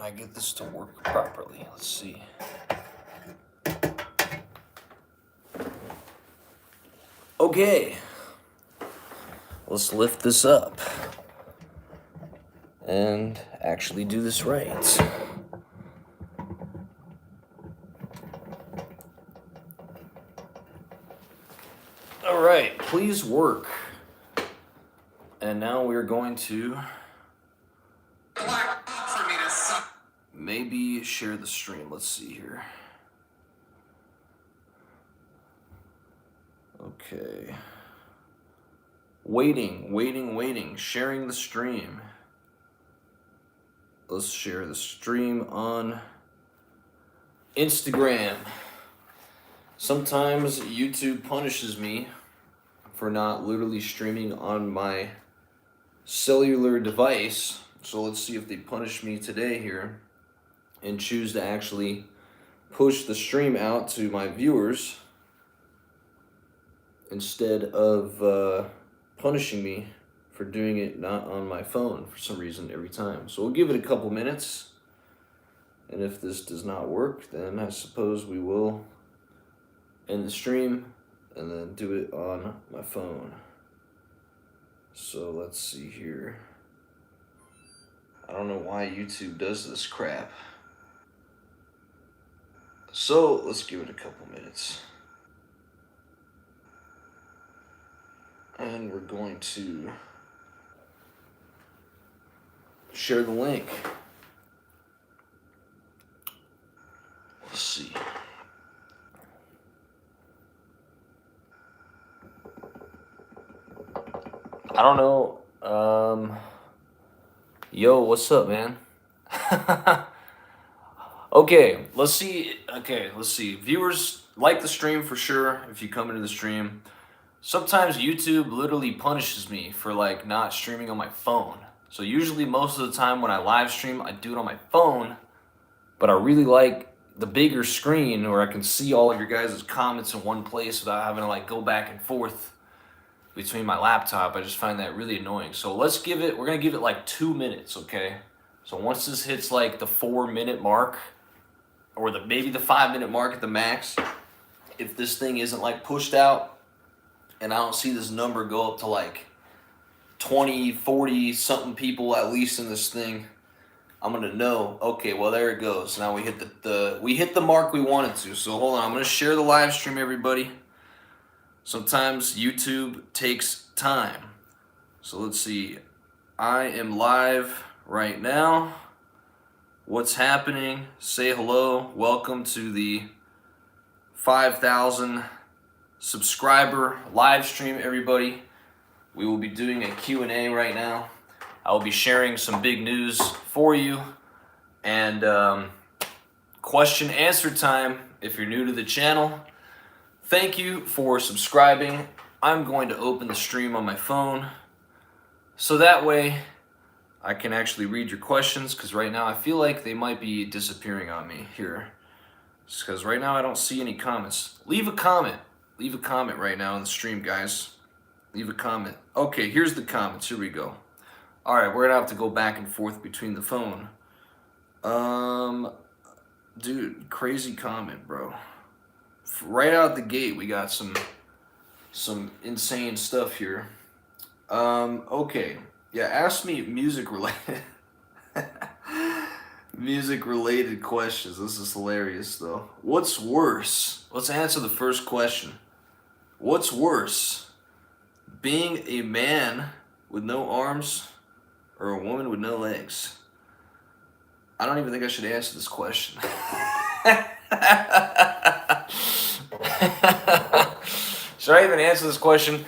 I get this to work properly? Let's see. Okay, let's lift this up and actually do this right. All right, please work. And now we're going to maybe share the stream. Let's see here. Okay. Waiting. Sharing the stream. Let's share the stream on Instagram. Sometimes YouTube punishes me for not literally streaming on my cellular device. So let's see if they punish me today here and choose to actually push the stream out to my viewers instead of punishing me for doing it not on my phone for some reason every time. So we'll give it a couple minutes, and if this does not work, then I suppose we will end the stream and then do it on my phone. So let's see here. I don't know why YouTube does this crap. So let's give it a couple minutes. And we're going to share the link. Let's see. I don't know. Yo, what's up, man? Okay, let's see. Viewers, like the stream for sure if you come into the stream. Sometimes YouTube literally punishes me for like not streaming on my phone. So usually most of the time when I live stream, I do it on my phone, but I really like the bigger screen where I can see all of your guys' comments in one place without having to like go back and forth between my laptop. I just find that really annoying. So we're gonna give it like 2 minutes, okay? So once this hits like the 4-minute mark, or maybe the 5-minute mark at the max, if this thing isn't like pushed out, and I don't see this number go up to like 20, 40 something people at least in this thing, I'm gonna know, okay, well there it goes. Now we hit the mark we wanted to. So hold on, I'm gonna share the live stream, everybody. Sometimes YouTube takes time. So let's see. I am live right now. What's happening? Say hello. Welcome to the 5,000 subscriber live stream, everybody. We will be doing a Q&A right now. I will be sharing some big news for you, and question answer time if you're new to the channel. Thank you for subscribing. I'm going to open the stream on my phone so that way I can actually read your questions, because right now I feel like they might be disappearing on me here. Just because right now I don't see any comments. Leave a comment. Leave a comment right now in the stream, guys. Leave a comment. Okay, here's the comments. Here we go. All right, we're gonna have to go back and forth between the phone. Dude, crazy comment, bro. Right out the gate, we got some insane stuff here. Okay. Yeah, ask me music related music related questions. This is hilarious though. What's worse? Let's answer the first question. What's worse? Being a man with no arms or a woman with no legs? I don't even think I should answer this question. Should I even answer this question?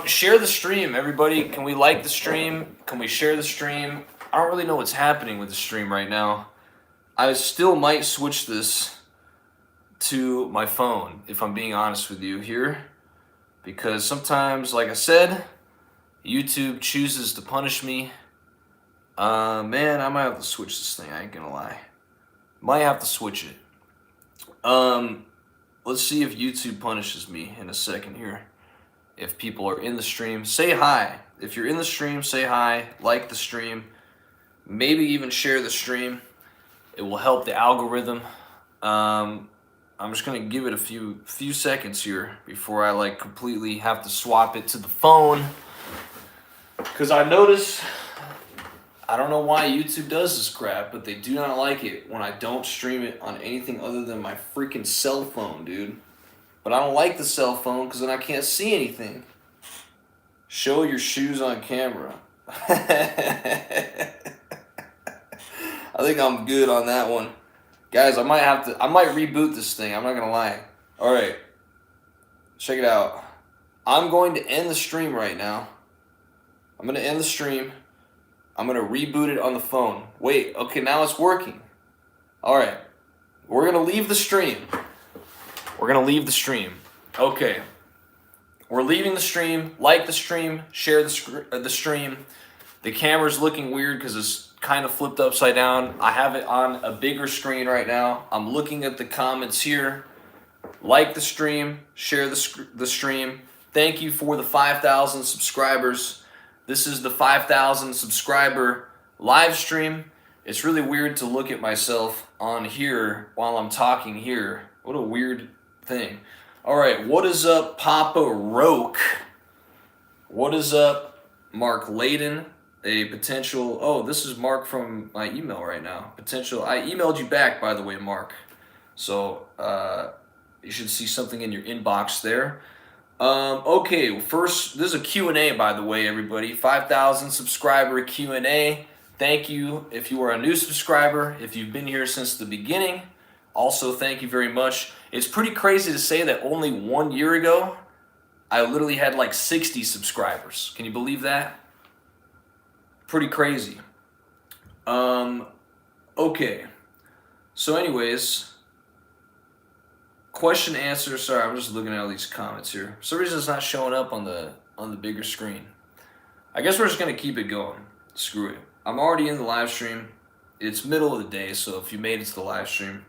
Share the stream, everybody. Can we like the stream? Can we share the stream? I don't really know what's happening with the stream right now. I still might switch this to my phone, if I'm being honest with you here. Because sometimes, like I said, YouTube chooses to punish me. Man, I might have to switch this thing, I ain't gonna lie. Might have to switch it. Let's see if YouTube punishes me in a second here. If people are in the stream, say hi. If you're in the stream, say hi, like the stream, maybe even share the stream. It will help the algorithm. I'm just gonna give it a few seconds here before I like completely have to swap it to the phone, because I notice, I don't know why YouTube does this crap, but they do not like it when I don't stream it on anything other than my freaking cell phone, dude. But I don't like the cell phone because then I can't see anything. Show your shoes on camera. I think I'm good on that one. Guys, I might reboot this thing. I'm not gonna lie. All right, check it out. I'm going to end the stream right now. I'm gonna end the stream. I'm gonna reboot it on the phone. Wait, okay, now it's working. All right, we're gonna leave the stream. We're gonna leave the stream. Okay, we're leaving the stream. Like the stream, share the stream. The camera's looking weird because it's kind of flipped upside down. I have it on a bigger screen right now. I'm looking at the comments here. Like the stream, share the stream. Thank you for the 5,000 subscribers. This is the 5,000 subscriber live stream. It's really weird to look at myself on here while I'm talking here. What a weird thing. All right, what is up, Papa Roke? What is up, Mark Layden? A potential, oh, this is Mark from my email right now. Potential, I emailed you back, by the way, Mark. So, you should see something in your inbox there. Okay, first, this is a Q&A, by the way, everybody. 5,000 subscriber Q&A. Thank you if you are a new subscriber, if you've been here since the beginning. Also, thank you very much. It's pretty crazy to say that only 1 year ago, I literally had like 60 subscribers. Can you believe that? Pretty crazy. Okay. So anyways, question answer. Sorry, I'm just looking at all these comments here. For some reason it's not showing up on the bigger screen. I guess we're just gonna keep it going. Screw it. I'm already in the live stream. It's middle of the day, so if you made it to the live stream,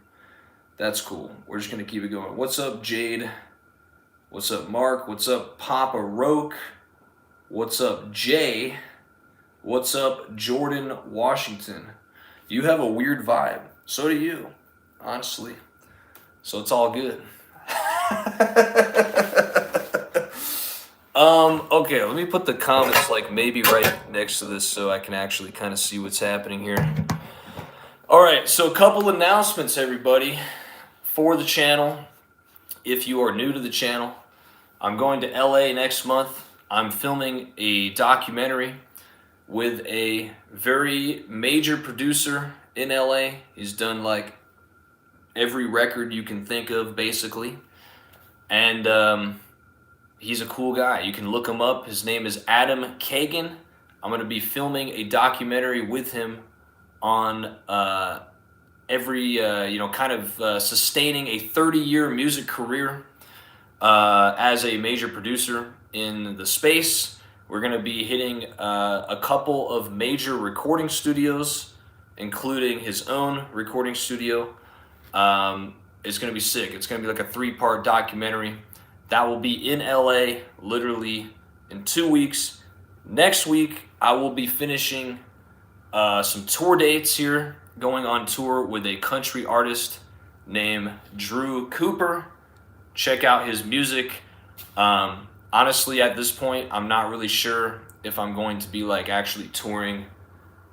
that's cool. We're just gonna keep it going. What's up, Jade? What's up, Mark? What's up, Papa Roke? What's up, Jay? What's up, Jordan Washington? You have a weird vibe. So do you, honestly. So it's all good. Okay, let me put the comments like maybe right next to this so I can actually kind of see what's happening here. All right, so a couple announcements, everybody, for the channel. If you are new to the channel, I'm going to LA next month. I'm filming a documentary with a very major producer in LA. He's done like every record you can think of, basically. And he's a cool guy. You can look him up. His name is Adam Kagan. I'm going to be filming a documentary with him on sustaining a 30-year music career as a major producer in the space. We're going to be hitting a couple of major recording studios, including his own recording studio. It's going to be sick. It's going to be like a 3-part documentary that will be in LA literally in 2 weeks. Next week, I will be finishing some tour dates here, going on tour with a country artist named Drew Cooper. Check out his music. Honestly, at this point, I'm not really sure if I'm going to be like actually touring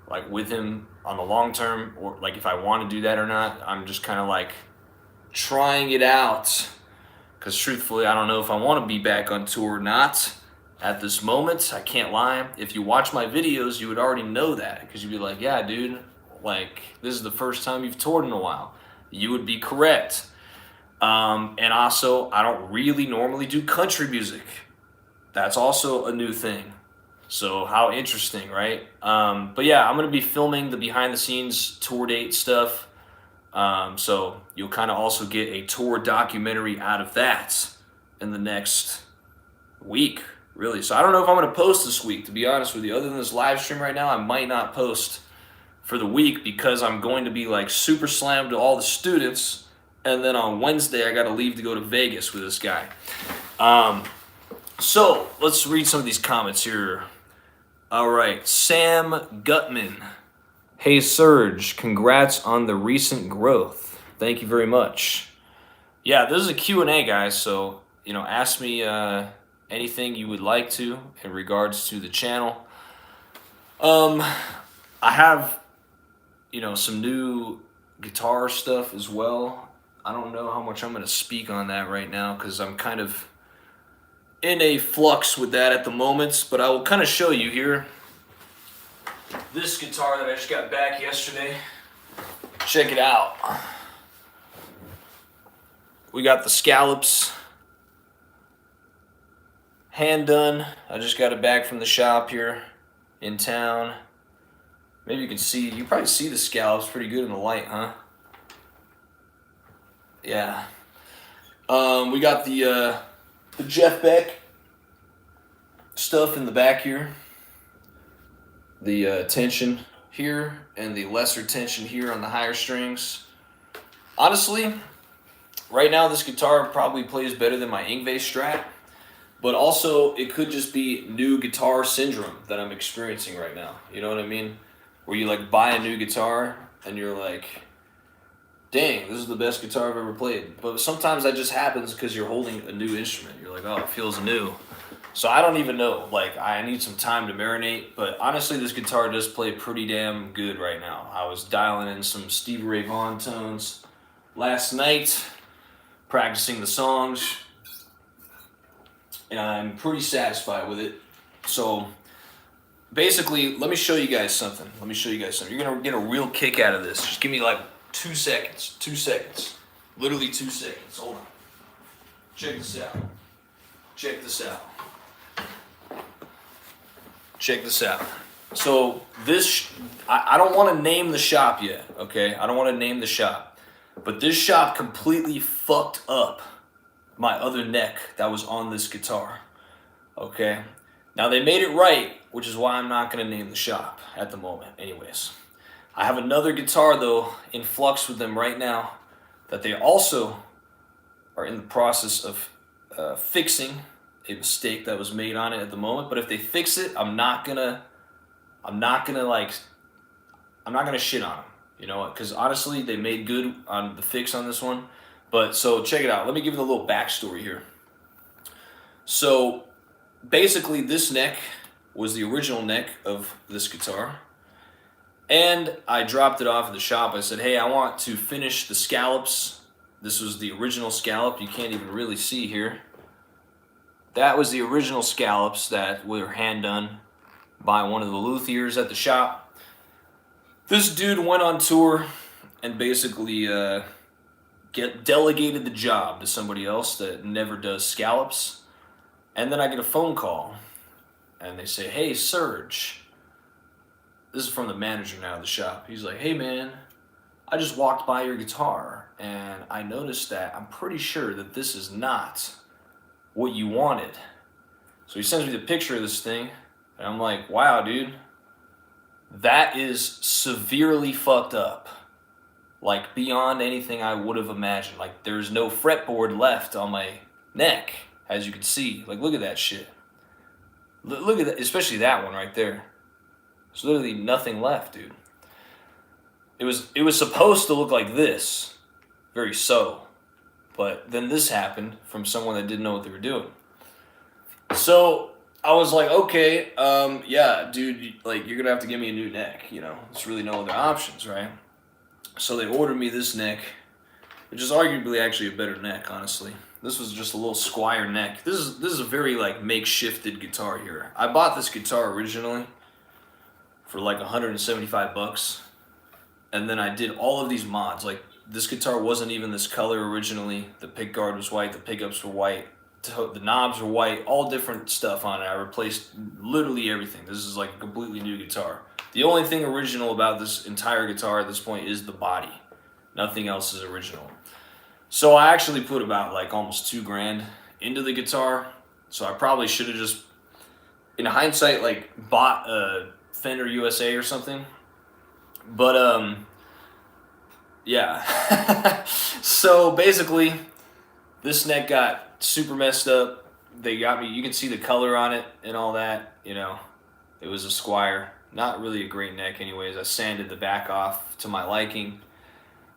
like with him on the long term, or like if I want to do that or not. I'm just kind of like trying it out, because truthfully, I don't know if I want to be back on tour or not at this moment. I can't lie. If you watch my videos, you would already know that, because you'd be like, yeah, dude, like this is the first time you've toured in a while. You would be correct. And also, I don't really normally do country music. That's also a new thing. So how interesting, right? But yeah, I'm going to be filming the behind the scenes tour date stuff. So you'll kind of also get a tour documentary out of that in the next week, really. So I don't know if I'm going to post this week, to be honest with you. Other than this live stream right now, I might not post for the week because I'm going to be like super slammed to all the students. And then on Wednesday, I got to leave to go to Vegas with this guy. So let's read some of these comments here. All right, Sam Gutman. Hey Serge, congrats on the recent growth. Thank you very much. Yeah, this is a Q&A, guys, so, ask me anything you would like to in regards to the channel. I have, some new guitar stuff as well. I don't know how much I'm going to speak on that right now because I'm kind of in a flux with that at the moment, but I will kind of show you here this guitar that I just got back yesterday. Check it out. We got the scallops hand done. I just got it back from the shop here in town. Maybe you can see, you probably see the scallops pretty good in the light, huh? Yeah. We got the Jeff Beck stuff in the back here. The tension here and the lesser tension here on the higher strings. Honestly, right now this guitar probably plays better than my Yngwie Strat, but also it could just be new guitar syndrome that I'm experiencing right now. You know what I mean? Where you like buy a new guitar and you're like, dang, this is the best guitar I've ever played. But sometimes that just happens because you're holding a new instrument. You're like, oh, it feels new. So I don't even know. Like, I need some time to marinate. But honestly, this guitar does play pretty damn good right now. I was dialing in some Stevie Ray Vaughan tones last night, practicing the songs, and I'm pretty satisfied with it. So basically, let me show you guys something. You're going to get a real kick out of this. Just give me like 2 seconds. 2 seconds. Literally 2 seconds. Hold on. Check this out. Check this out. Check this out. So this, I don't want to name the shop yet, okay? I don't want to name the shop. But this shop completely fucked up my other neck that was on this guitar, okay? Now they made it right, which is why I'm not going to name the shop at the moment anyways. I have another guitar though in flux with them right now that they also are in the process of fixing a mistake that was made on it at the moment. But if they fix it, I'm not gonna shit on them, you know, because honestly they made good on the fix on this one. But so check it out. Let me give you a little backstory here. So basically this neck was the original neck of this guitar, and I dropped it off at the shop. I said, hey, I want to finish the scallops. This was the original scallop. You can't even really see here. That was the original scallops that were hand done by one of the luthiers at the shop. This dude went on tour and basically delegated the job to somebody else that never does scallops. And then I get a phone call and they say, hey, Serge. This is from the manager now of the shop. He's like, hey man, I just walked by your guitar and I noticed that I'm pretty sure that this is not what you wanted. So he sends me the picture of this thing and I'm like, wow, dude, that is severely fucked up. Like beyond anything I would have imagined. Like there's no fretboard left on my neck, as you can see. Like look at that shit. Look at that, especially that one right there. There's literally nothing left, dude. It was supposed to look like this, very subtle. But then this happened from someone that didn't know what they were doing. So I was like, okay, yeah, dude, like you're gonna have to give me a new neck, you know. There's really no other options, right? So they ordered me this neck, which is arguably actually a better neck, honestly. This was just a little Squire neck. This is a very like makeshifted guitar here. I bought this guitar originally for like 175 bucks, and then I did all of these mods. Like this guitar wasn't even this color originally. The pick guard was white, the pickups were white, the knobs were white, all different stuff on it. I replaced literally everything. This is like a completely new guitar. The only thing original about this entire guitar at this point is the body. Nothing else is original. So I actually put about like almost $2,000 into the guitar. So I probably should have just, in hindsight, like bought a Fender USA or something. But yeah. So basically this neck got super messed up. They got me, you can see the color on it and all that, you know. It was a Squire. Not really a great neck anyways. I sanded the back off to my liking.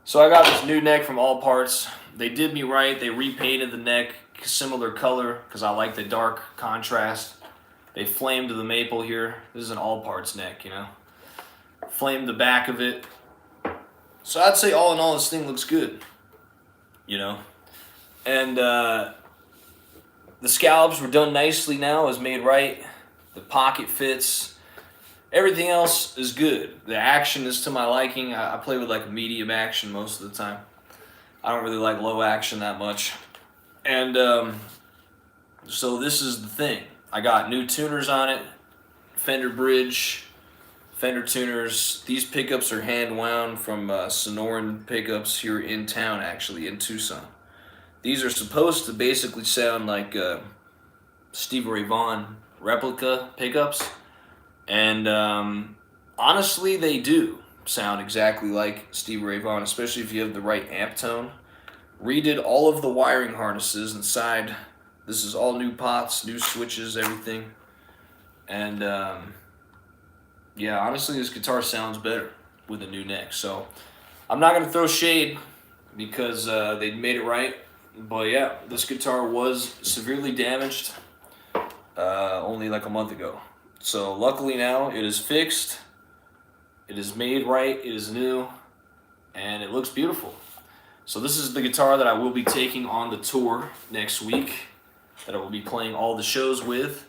So I got this new neck from All Parts. They did me right. They repainted the neck similar color because I like the dark contrast. They flamed the maple here. This is an All Parts neck, you know. Flamed the back of it. So I'd say all in all, this thing looks good, you know. And the scallops were done nicely now. It was made right. The pocket fits. Everything else is good. The action is to my liking. I play with like a medium action most of the time. I don't really like low action that much. And so this is the thing. I got new tuners on it. Fender bridge, Fender tuners. These pickups are hand wound from Sonoran pickups here in town, actually, in Tucson. These are supposed to basically sound like Stevie Ray Vaughan replica pickups. And honestly, they do sound exactly like Stevie Ray Vaughan, especially if you have the right amp tone. Redid all of the wiring harnesses inside. This is all new pots, new switches, everything. And yeah, honestly, this guitar sounds better with a new neck. So I'm not going to throw shade because they made it right. But yeah, this guitar was severely damaged only like a month ago. So luckily now it is fixed, it is made right, it is new, and it looks beautiful. So this is the guitar that I will be taking on the tour next week, that I will be playing all the shows with.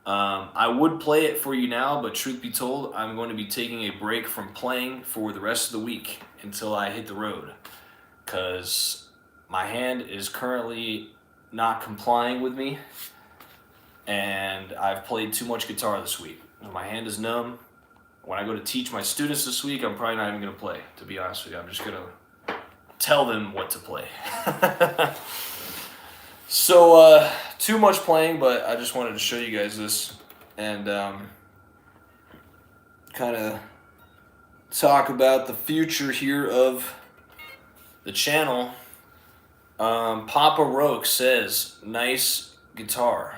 I would play it for you now, but truth be told, I'm going to be taking a break from playing for the rest of the week until I hit the road, because my hand is currently not complying with me. And I've played too much guitar this week. My hand is numb. When I go to teach my students this week, I'm probably not even going to play, to be honest with you. I'm just going to tell them what to play. So, too much playing, but I just wanted to show you guys this and kind of talk about the future here of the channel. Papa Roke says, nice guitar.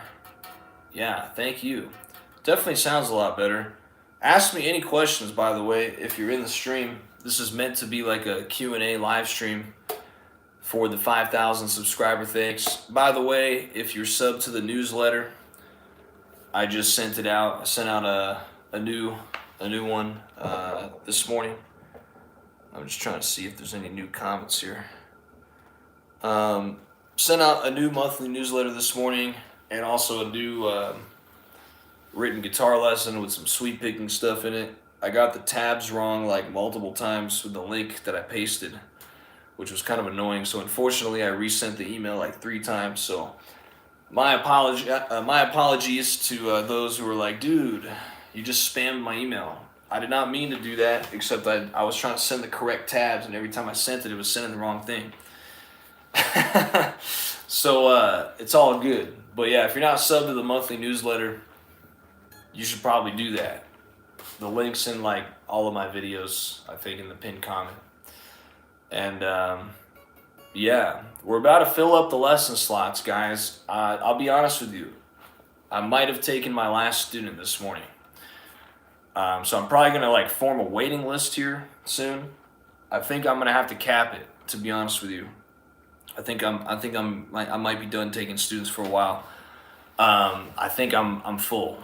Yeah, thank you. Definitely sounds a lot better. Ask me any questions, by the way, if you're in the stream. This is meant to be like a Q&A live stream for the 5,000 subscriber thanks. By the way, if you're subbed to the newsletter, I just sent it out. I sent out a new one this morning. I'm just trying to see if there's any new comments here. Sent out a new monthly newsletter this morning, and also a new written guitar lesson with some sweep picking stuff in it. I got the tabs wrong like multiple times with the link that I pasted, which was kind of annoying. So unfortunately, I resent the email like 3 times. So my apologies to those who were like, dude, you just spammed my email. I did not mean to do that, except I was trying to send the correct tabs, and every time I sent it, it was sending the wrong thing. So it's all good. But yeah, if you're not subbed to the monthly newsletter, you should probably do that. The link's in like all of my videos, I think, in the pinned comment. And yeah, we're about to fill up the lesson slots, guys. I'll be honest with you. I might have taken my last student this morning. So I'm probably gonna like form a waiting list here soon. I think I'm gonna have to cap it, to be honest with you. I might be done taking students for a while. I think I'm full.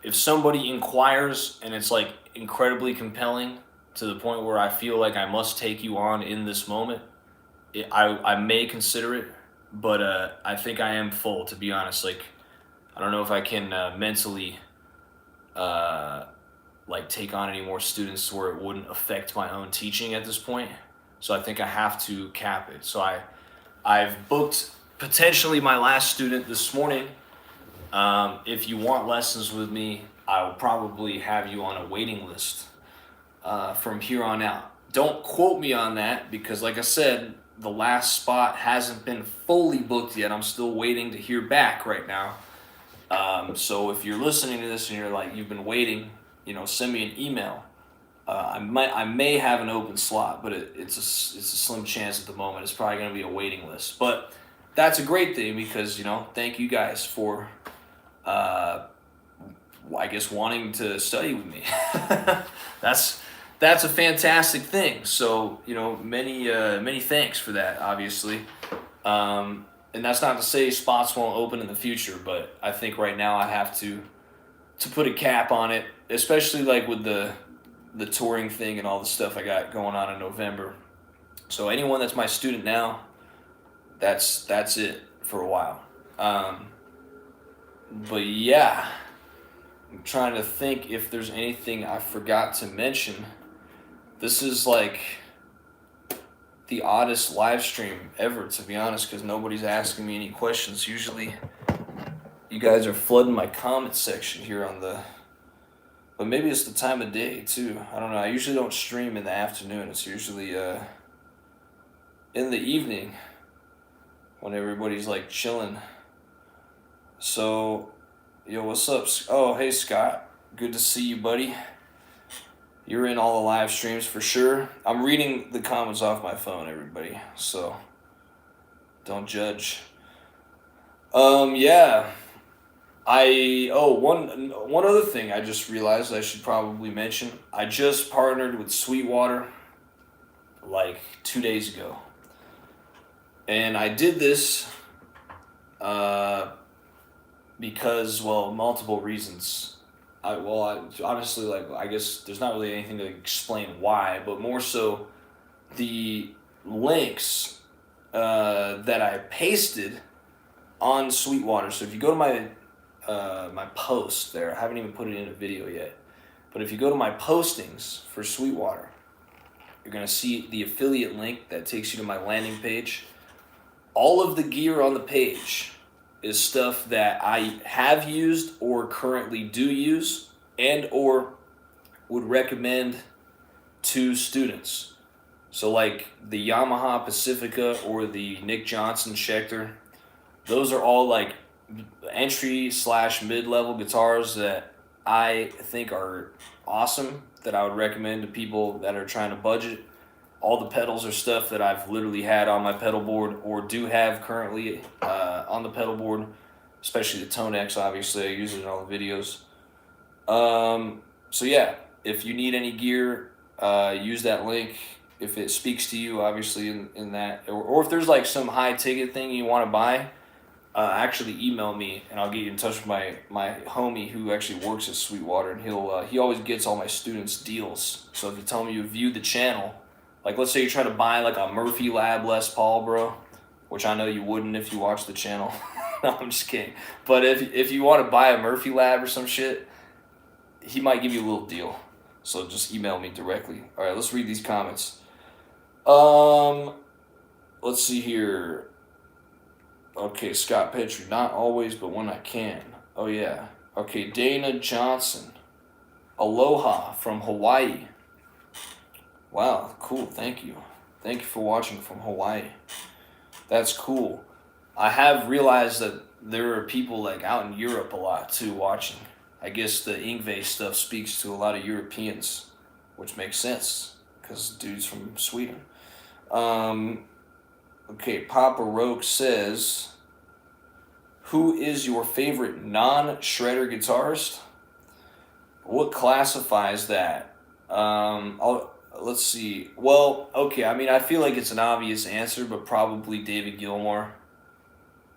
If somebody inquires and it's like incredibly compelling to the point where I feel like I must take you on in this moment, I may consider it, but I think I am full, to be honest. Like, I don't know if I can mentally like take on any more students where it wouldn't affect my own teaching at this point. So I think I have to cap it. So I've booked potentially my last student this morning. If you want lessons with me, I will probably have you on a waiting list from here on out. Don't quote me on that, because like I said, the last spot hasn't been fully booked yet. I'm still waiting to hear back right now. So if you're listening to this and you're like, you've been waiting, send me an email. I may have an open slot, but it's a slim chance at the moment. It's probably going to be a waiting list, but that's a great thing because thank you guys for I guess, wanting to study with me. that's that's a fantastic thing. So many thanks for that, obviously. And that's not to say spots won't open in the future, but I think right now I have to put a cap on it, especially like with the touring thing and all the stuff I got going on in November. So anyone that's my student now, that's it for a while. But yeah, I'm trying to think if there's anything I forgot to mention. This is like the oddest live stream ever, to be honest, because nobody's asking me any questions. Usually, you guys are flooding my comment section here on the. But maybe it's the time of day too. I don't know. I usually don't stream in the afternoon. It's usually in the evening when everybody's like chilling. So, yo, what's up? Oh, hey Scott. Good to see you, buddy. You're in all the live streams for sure. I'm reading the comments off my phone, everybody. So, don't judge. Yeah. One other thing I just realized I should probably mention. I just partnered with Sweetwater like 2 days ago. And I did this because, well, multiple reasons. Honestly, like, I guess there's not really anything to explain why, but more so the links that I pasted on Sweetwater. So if you go to my post there, I haven't even put it in a video yet, but if you go to my postings for Sweetwater, you're going to see the affiliate link that takes you to my landing page. All of the gear on the page is stuff that I have used or currently do use and or would recommend to students. So like the Yamaha Pacifica or the Nick Johnson Schecter, those are all like entry/mid-level guitars that I think are awesome, that I would recommend to people that are trying to budget. All the pedals are stuff that I've literally had on my pedal board or do have currently on the pedal board, especially the Tone X, obviously. I use it in all the videos. So yeah, if you need any gear, use that link. If it speaks to you, obviously, in that, or if there's like some high ticket thing you want to buy, actually email me and I'll get you in touch with my homie who actually works at Sweetwater, and he always gets all my students deals. So if you tell me you viewed the channel, like let's say you're trying to buy like a Murphy Lab Les Paul, bro, which I know you wouldn't if you watched the channel. No, I'm just kidding. But if you want to buy a Murphy Lab or some shit, he might give you a little deal. So just email me directly. All right, let's read these comments. Let's see here. Okay, Scott Petrie, not always, but when I can. Oh yeah. Okay, Dana Johnson. Aloha from Hawaii. Wow, cool. Thank you. Thank you for watching from Hawaii. That's cool. I have realized that there are people like out in Europe a lot too watching. I guess the Ingve stuff speaks to a lot of Europeans, which makes sense because dude's from Sweden. Okay, Papa Roke says, who is your favorite non-shredder guitarist? What classifies that? Let's see. Well, okay, I mean, I feel like it's an obvious answer, but probably David Gilmour.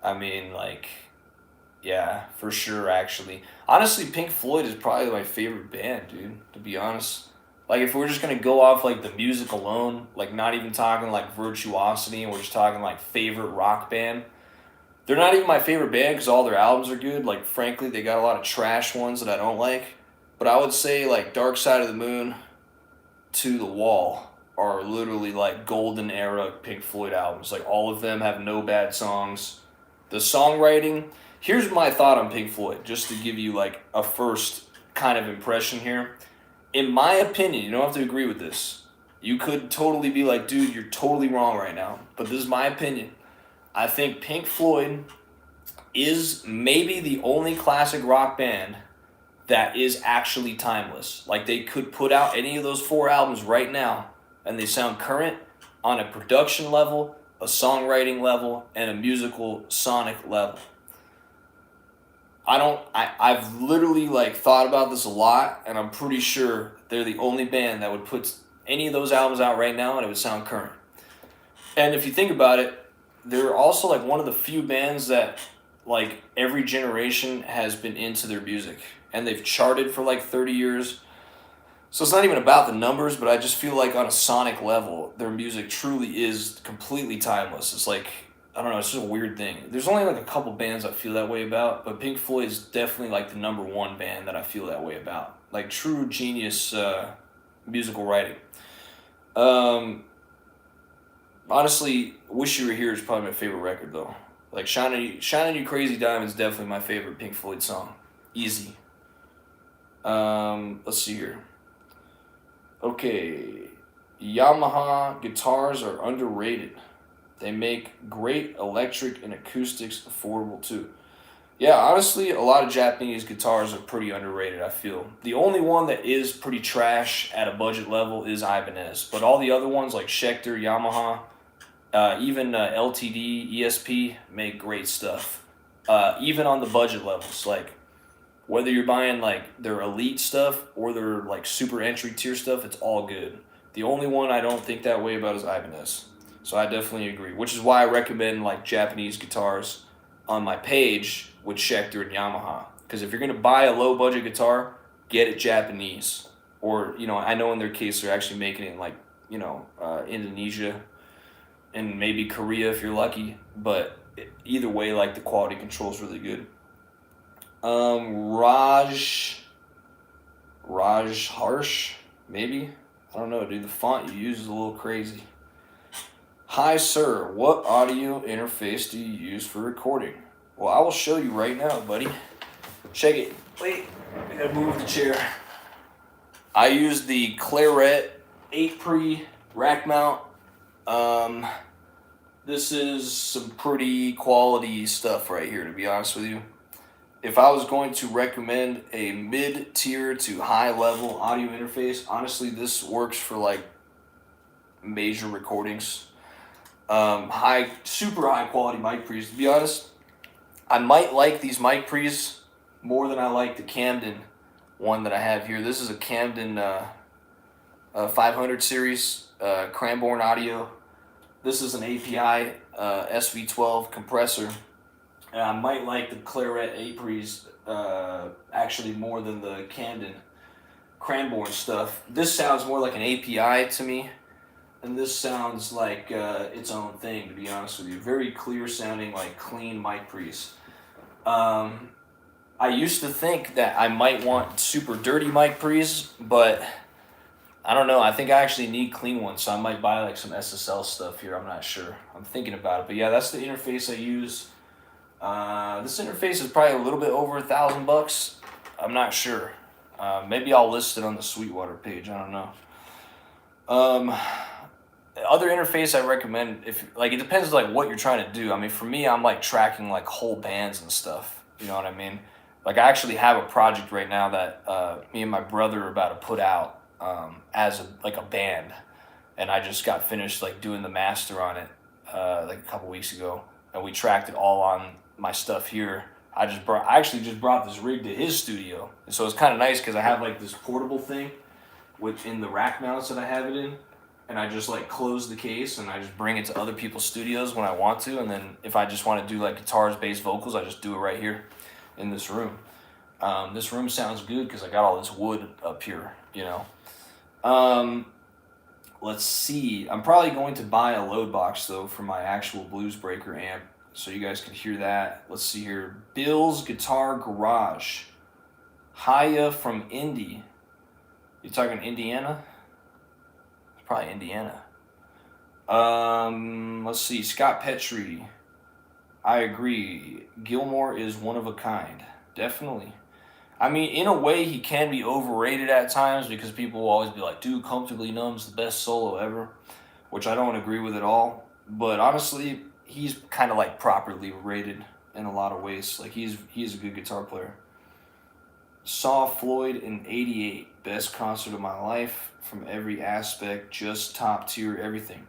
I mean, like, yeah, for sure, actually. Honestly, Pink Floyd is probably my favorite band, dude, to be honest. Like, if we're just going to go off, like, the music alone, like, not even talking, like, virtuosity, and we're just talking, like, favorite rock band, they're not even my favorite band because all their albums are good. Like, frankly, they got a lot of trash ones that I don't like. But I would say, like, Dark Side of the Moon, To the Wall are literally, like, golden era Pink Floyd albums. Like, all of them have no bad songs. The songwriting, here's my thought on Pink Floyd, just to give you, like, a first kind of impression here. In my opinion, you don't have to agree with this. You could totally be like, dude, you're totally wrong right now. But this is my opinion. I think Pink Floyd is maybe the only classic rock band that is actually timeless. Like, they could put out any of those 4 albums right now, and they sound current on a production level, a songwriting level, and a musical sonic level. I've literally like thought about this a lot, and I'm pretty sure they're the only band that would put any of those albums out right now and it would sound current. And if you think about it, they're also like one of the few bands that like every generation has been into their music, and they've charted for like 30 years. So it's not even about the numbers, but I just feel like on a sonic level, their music truly is completely timeless. It's like, I don't know, it's just a weird thing. There's only like a couple bands I feel that way about, but Pink Floyd is definitely like the number one band that I feel that way about. Like true genius musical writing. Um, Honestly, Wish You Were Here is probably my favorite record though. Like Shining You Crazy Diamond is definitely my favorite Pink Floyd song. Easy. Let's see here. Okay, Yamaha guitars are underrated. They make great electric and acoustics affordable too. Yeah, honestly, a lot of Japanese guitars are pretty underrated, I feel. The only one that is pretty trash at a budget level is Ibanez. But all the other ones like Schecter, Yamaha, even LTD, ESP make great stuff. Even on the budget levels. Like, whether you're buying like their elite stuff or their like super entry tier stuff, it's all good. The only one I don't think that way about is Ibanez. So I definitely agree, which is why I recommend like Japanese guitars on my page with Schecter and Yamaha. Because if you're gonna buy a low budget guitar, get it Japanese. Or I know in their case they're actually making it in like Indonesia and maybe Korea if you're lucky. But either way, like the quality control is really good. Raj Harsh, maybe? I don't know, dude. The font you use is a little crazy. Hi, sir. What audio interface do you use for recording? Well, I will show you right now, buddy. Check it. Wait, I gotta move the chair. I use the Claret 8 Pre rack mount. This is some pretty quality stuff right here, to be honest with you. If I was going to recommend a mid-tier to high-level audio interface, honestly, this works for like major recordings. Super high quality mic pre's. To be honest, I might like these mic pre's more than I like the Camden one that I have here. This is a Camden 500 series Cranborn Audio. This is an API SV12 compressor. And I might like the Claret 8 Pre's actually more than the Camden Cranborn stuff. This sounds more like an API to me, and this sounds like its own thing, to be honest with you. Very clear sounding, like clean mic pre's. I used to think that I might want super dirty mic pre's, but I don't know. I think I actually need clean ones, so I might buy like some SSL stuff here. I'm not sure. I'm thinking about it, but yeah, that's the interface I use. This interface is probably a little bit over $1,000. I'm not sure. Maybe I'll list it on the Sweetwater page. I don't know. Other interface I recommend, if like, it depends like what you're trying to do. I mean, for me, I'm like tracking like whole bands and stuff. You know what I mean? Like, I actually have a project right now that me and my brother are about to put out as a band, and I just got finished like doing the master on it like a couple weeks ago, and we tracked it all on my stuff here. I actually just brought this rig to his studio, and so it's kind of nice because I have like this portable thing in the rack mounts that I have it in, and I just like close the case and I just bring it to other people's studios when I want to, and then if I just want to do like guitars, bass, vocals, I just do it right here in this room. This room sounds good because I got all this wood up here, Let's see. I'm probably going to buy a load box though for my actual Bluesbreaker amp, so you guys can hear that. Let's see here. Bill's Guitar Garage. Haya from Indy. You talking Indiana? It's probably Indiana. Let's see. Scott Petrie. I agree. Gilmore is one of a kind. Definitely. I mean, in a way, he can be overrated at times because people will always be like, dude, Comfortably Numb's the best solo ever, which I don't agree with at all. But honestly, he's kind of like properly rated in a lot of ways. Like, he's a good guitar player. Saw Floyd in '88. Best concert of my life from every aspect. Just top tier everything.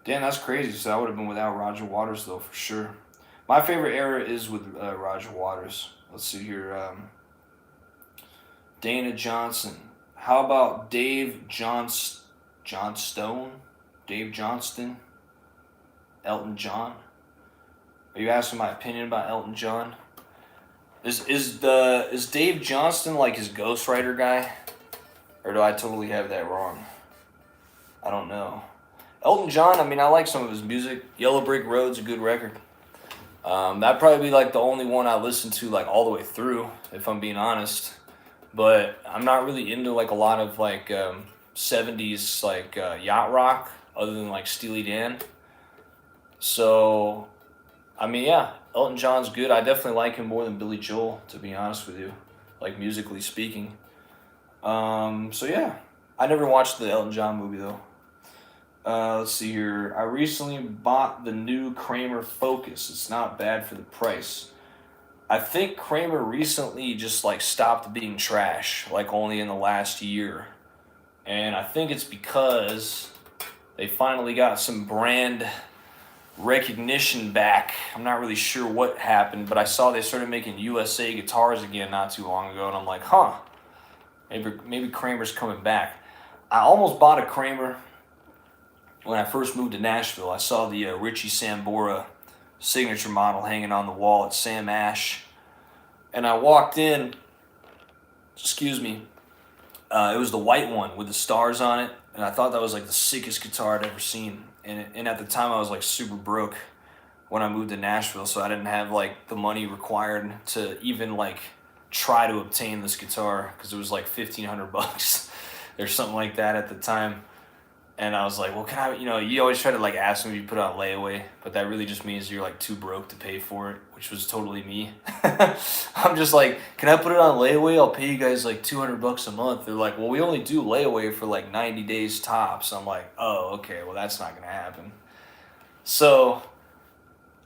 Damn, that's crazy. So I would have been without Roger Waters, though, for sure. My favorite era is with Roger Waters. Let's see here. Dana Johnson. How about Johnstone? Dave Johnston? Elton John? Are you asking my opinion about Elton John? Is Dave Johnston like his ghostwriter guy? Or do I totally have that wrong? I don't know. Elton John, I mean, I like some of his music. Yellow Brick Road's a good record. That'd probably be like the only one I listen to like all the way through, if I'm being honest. But I'm not really into like a lot of like 70s like yacht rock, other than like Steely Dan. So, I mean, yeah, Elton John's good. I definitely like him more than Billy Joel, to be honest with you, like musically speaking. So yeah, I never watched the Elton John movie though. Let's see here. I recently bought the new Kramer Focus. It's not bad for the price. I think Kramer recently just like stopped being trash, like only in the last year. And I think it's because they finally got some brand recognition back. I'm not really sure what happened, but I saw they started making USA guitars again not too long ago, and I'm like, huh, maybe Kramer's coming back. I almost bought a Kramer when I first moved to Nashville. I saw the Richie Sambora signature model hanging on the wall at Sam Ash, and I walked in. Excuse me. It was the white one with the stars on it, and I thought that was like the sickest guitar I'd ever seen. And at the time, I was like super broke when I moved to Nashville, so I didn't have like the money required to even like try to obtain this guitar, because it was like $1,500 or something like that at the time. And I was like, well, can I, you always try to like ask them if you put it on layaway, but that really just means you're like too broke to pay for it, which was totally me. I'm just like, can I put it on layaway? I'll pay you guys like $200 a month. They're like, well, we only do layaway for like 90 days tops. I'm like, oh, okay, well, that's not going to happen. So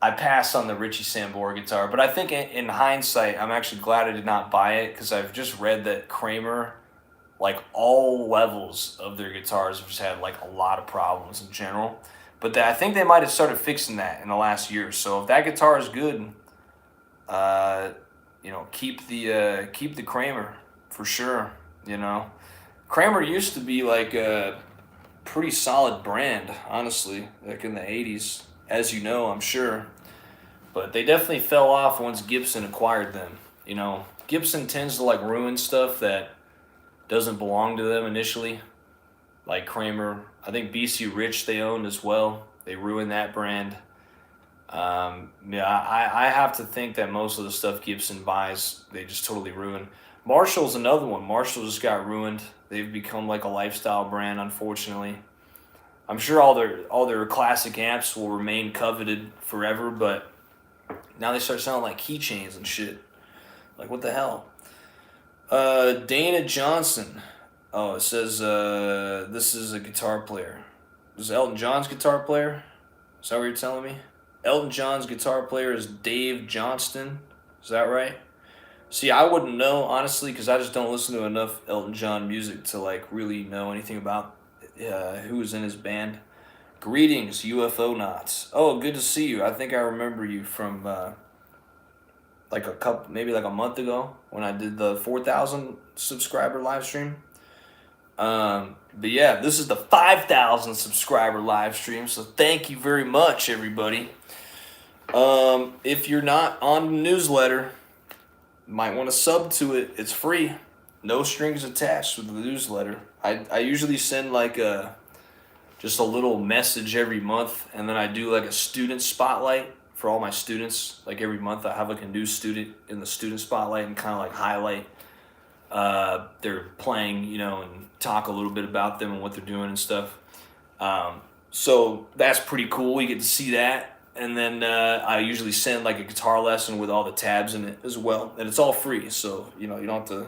I passed on the Richie Sambora guitar, but I think in hindsight, I'm actually glad I did not buy it, because I've just read that Kramer, like all levels of their guitars, have just had like a lot of problems in general. But I think they might have started fixing that in the last year. So if that guitar is good, keep the Kramer for sure. Kramer used to be like a pretty solid brand, honestly, like in the '80s, as you know, I'm sure. But they definitely fell off once Gibson acquired them. Gibson tends to like ruin stuff that doesn't belong to them initially, like Kramer. I think BC Rich they owned as well. They ruined that brand. I have to think that most of the stuff Gibson buys, they just totally ruin. Marshall's another one. Marshall just got ruined. They've become like a lifestyle brand, unfortunately. I'm sure all their classic amps will remain coveted forever, but now they start sounding like keychains and shit. Like, what the hell? Dana Johnson. Oh, it says this is a guitar player. This is Elton John's guitar player? Is that what you're telling me? Elton John's guitar player is Dave Johnston. Is that right? See, I wouldn't know, honestly, because I just don't listen to enough Elton John music to like really know anything about who was in his band. Greetings, UFO Knots. Oh, good to see you. I think I remember you from maybe like a month ago when I did the 4,000 subscriber live stream. But yeah, this is the 5,000 subscriber live stream, so thank you very much, everybody. If you're not on the newsletter, you might want to sub to it. It's free, no strings attached with the newsletter. I usually send like just a little message every month, and then I do like a student spotlight for all my students. Like every month I have like a new student in the student spotlight and kind of like highlight their playing, and talk a little bit about them and what they're doing and stuff. So that's pretty cool. You get to see that. And then I usually send like a guitar lesson with all the tabs in it as well. And it's all free, so you don't have to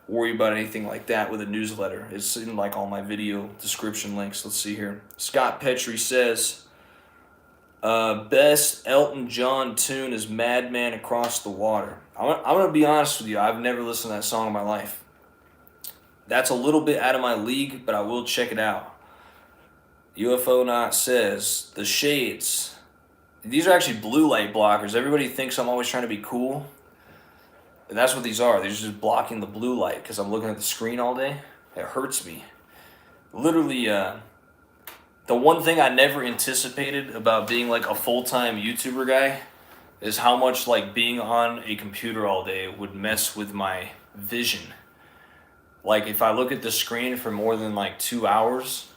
worry about anything like that with a newsletter. It's in like all my video description links. Let's see here. Scott Petrie says, best Elton John tune is Madman Across the Water. I'm going to be honest with you. I've never listened to that song in my life. That's a little bit out of my league, but I will check it out. UFO Not says, The Shades. These are actually blue light blockers. Everybody thinks I'm always trying to be cool. And that's what these are. They're just blocking the blue light because I'm looking at the screen all day. It hurts me. Literally, the one thing I never anticipated about being like a full-time YouTuber guy is how much like being on a computer all day would mess with my vision. Like if I look at the screen for more than like 2 hours,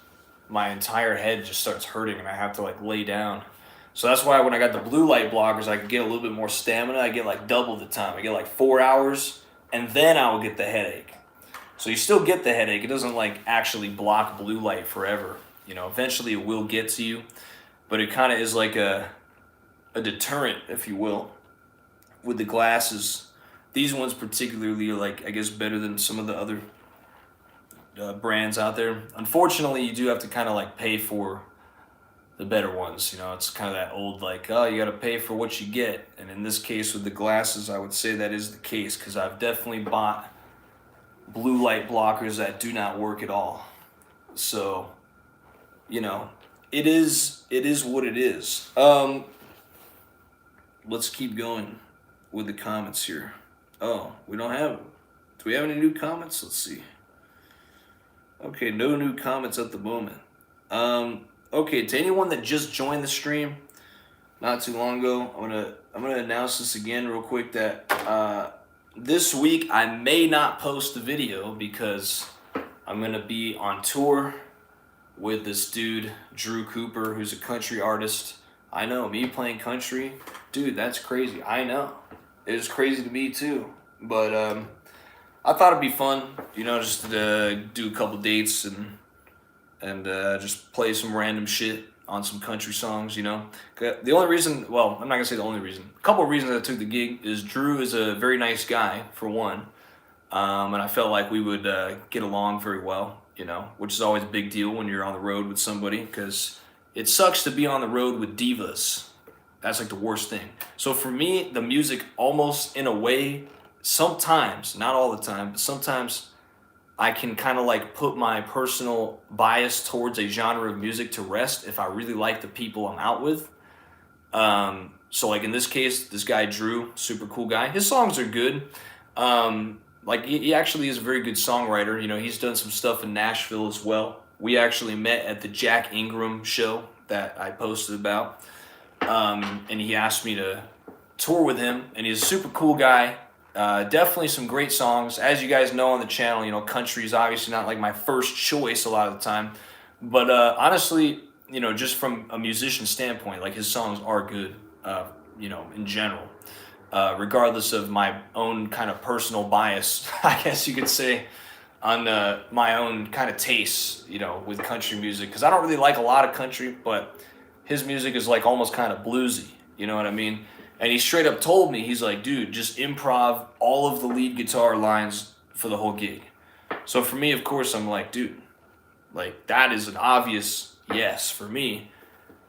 my entire head just starts hurting and I have to like lay down. So that's why when I got the blue light blockers, I could get a little bit more stamina. I get like double the time. I get like 4 hours, and then I will get the headache. So you still get the headache. It doesn't like actually block blue light forever. You know, eventually it will get to you, but it kind of is like a deterrent, if you will, with the glasses. These ones particularly are like, I guess, better than some of the other brands out there. Unfortunately, you do have to kind of like pay for the better ones. You know, it's kind of that old like, oh, you got to pay for what you get. And in this case with the glasses, I would say that is the case because I've definitely bought blue light blockers that do not work at all. So, you know, it is what it is. Let's keep going with the comments here. Oh, we don't have. Do we have any new comments? Let's see. Okay, no new comments at the moment. Okay, to anyone that just joined the stream not too long ago, I'm gonna announce this again real quick that this week I may not post the video because I'm gonna be on tour with this dude Drew Cooper, who's a country artist. I know, me playing country, dude, that's crazy. I know, it was crazy to me too, but I thought it'd be fun, you know, just to do a couple dates and just play some random shit on some country songs, you know. The only reason, well, I'm not gonna say the only reason. A couple of reasons I took the gig is Drew is a very nice guy, for one, and I felt like we would get along very well, you know, which is always a big deal when you're on the road with somebody, because it sucks to be on the road with divas. That's like the worst thing. So for me, the music almost in a way, sometimes, not all the time, but sometimes I can kind of like put my personal bias towards a genre of music to rest if I really like the people I'm out with. So like in this case, this guy Drew, super cool guy. His songs are good. Like he actually is a very good songwriter. You know, he's done some stuff in Nashville as well. We actually met at the Jack Ingram show that I posted about, and he asked me to tour with him. And he's a super cool guy. Definitely some great songs. As you guys know on the channel, you know, country is obviously not like my first choice a lot of the time. But honestly, you know, just from a musician standpoint, like his songs are good, you know, in general. Regardless of my own kind of personal bias, I guess you could say, on my own kind of tastes, you know, with country music. Because I don't really like a lot of country, but his music is like almost kind of bluesy, you know what I mean? And he straight up told me, he's like, dude, just improv all of the lead guitar lines for the whole gig. So for me, of course, I'm like, dude, like that is an obvious yes for me.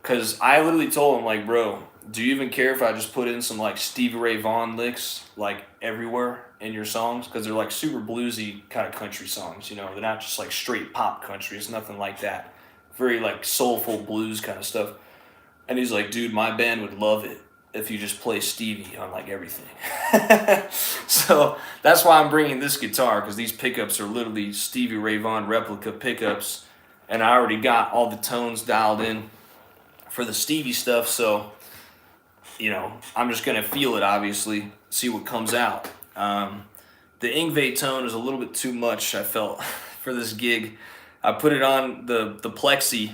Because I literally told him, like, bro, do you even care if I just put in some like Stevie Ray Vaughan licks like everywhere in your songs? Because they're like super bluesy kind of country songs, you know? They're not just like straight pop country. It's nothing like that. Very like soulful blues kind of stuff. And he's like, dude, my band would love it if you just play Stevie on like everything. So that's why I'm bringing this guitar, because these pickups are literally Stevie Ray Vaughan replica pickups, and I already got all the tones dialed in for the Stevie stuff. So, you know, I'm just gonna feel it, obviously, see what comes out. The Yngwie tone is a little bit too much, I felt, for this gig. I put it on the Plexi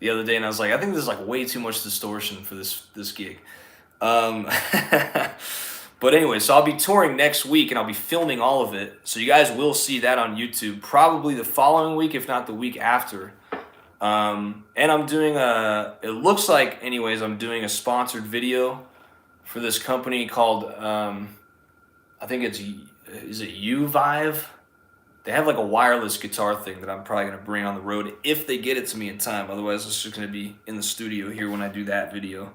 the other day, and I was like, I think there's like way too much distortion for this gig. But anyway, so I'll be touring next week, and I'll be filming all of it. So you guys will see that on YouTube probably the following week, if not the week after. And I'm doing it looks like, anyways, I'm doing a sponsored video for this company called, I think is it U-Vive? They have like a wireless guitar thing that I'm probably going to bring on the road if they get it to me in time. Otherwise, it's just going to be in the studio here when I do that video.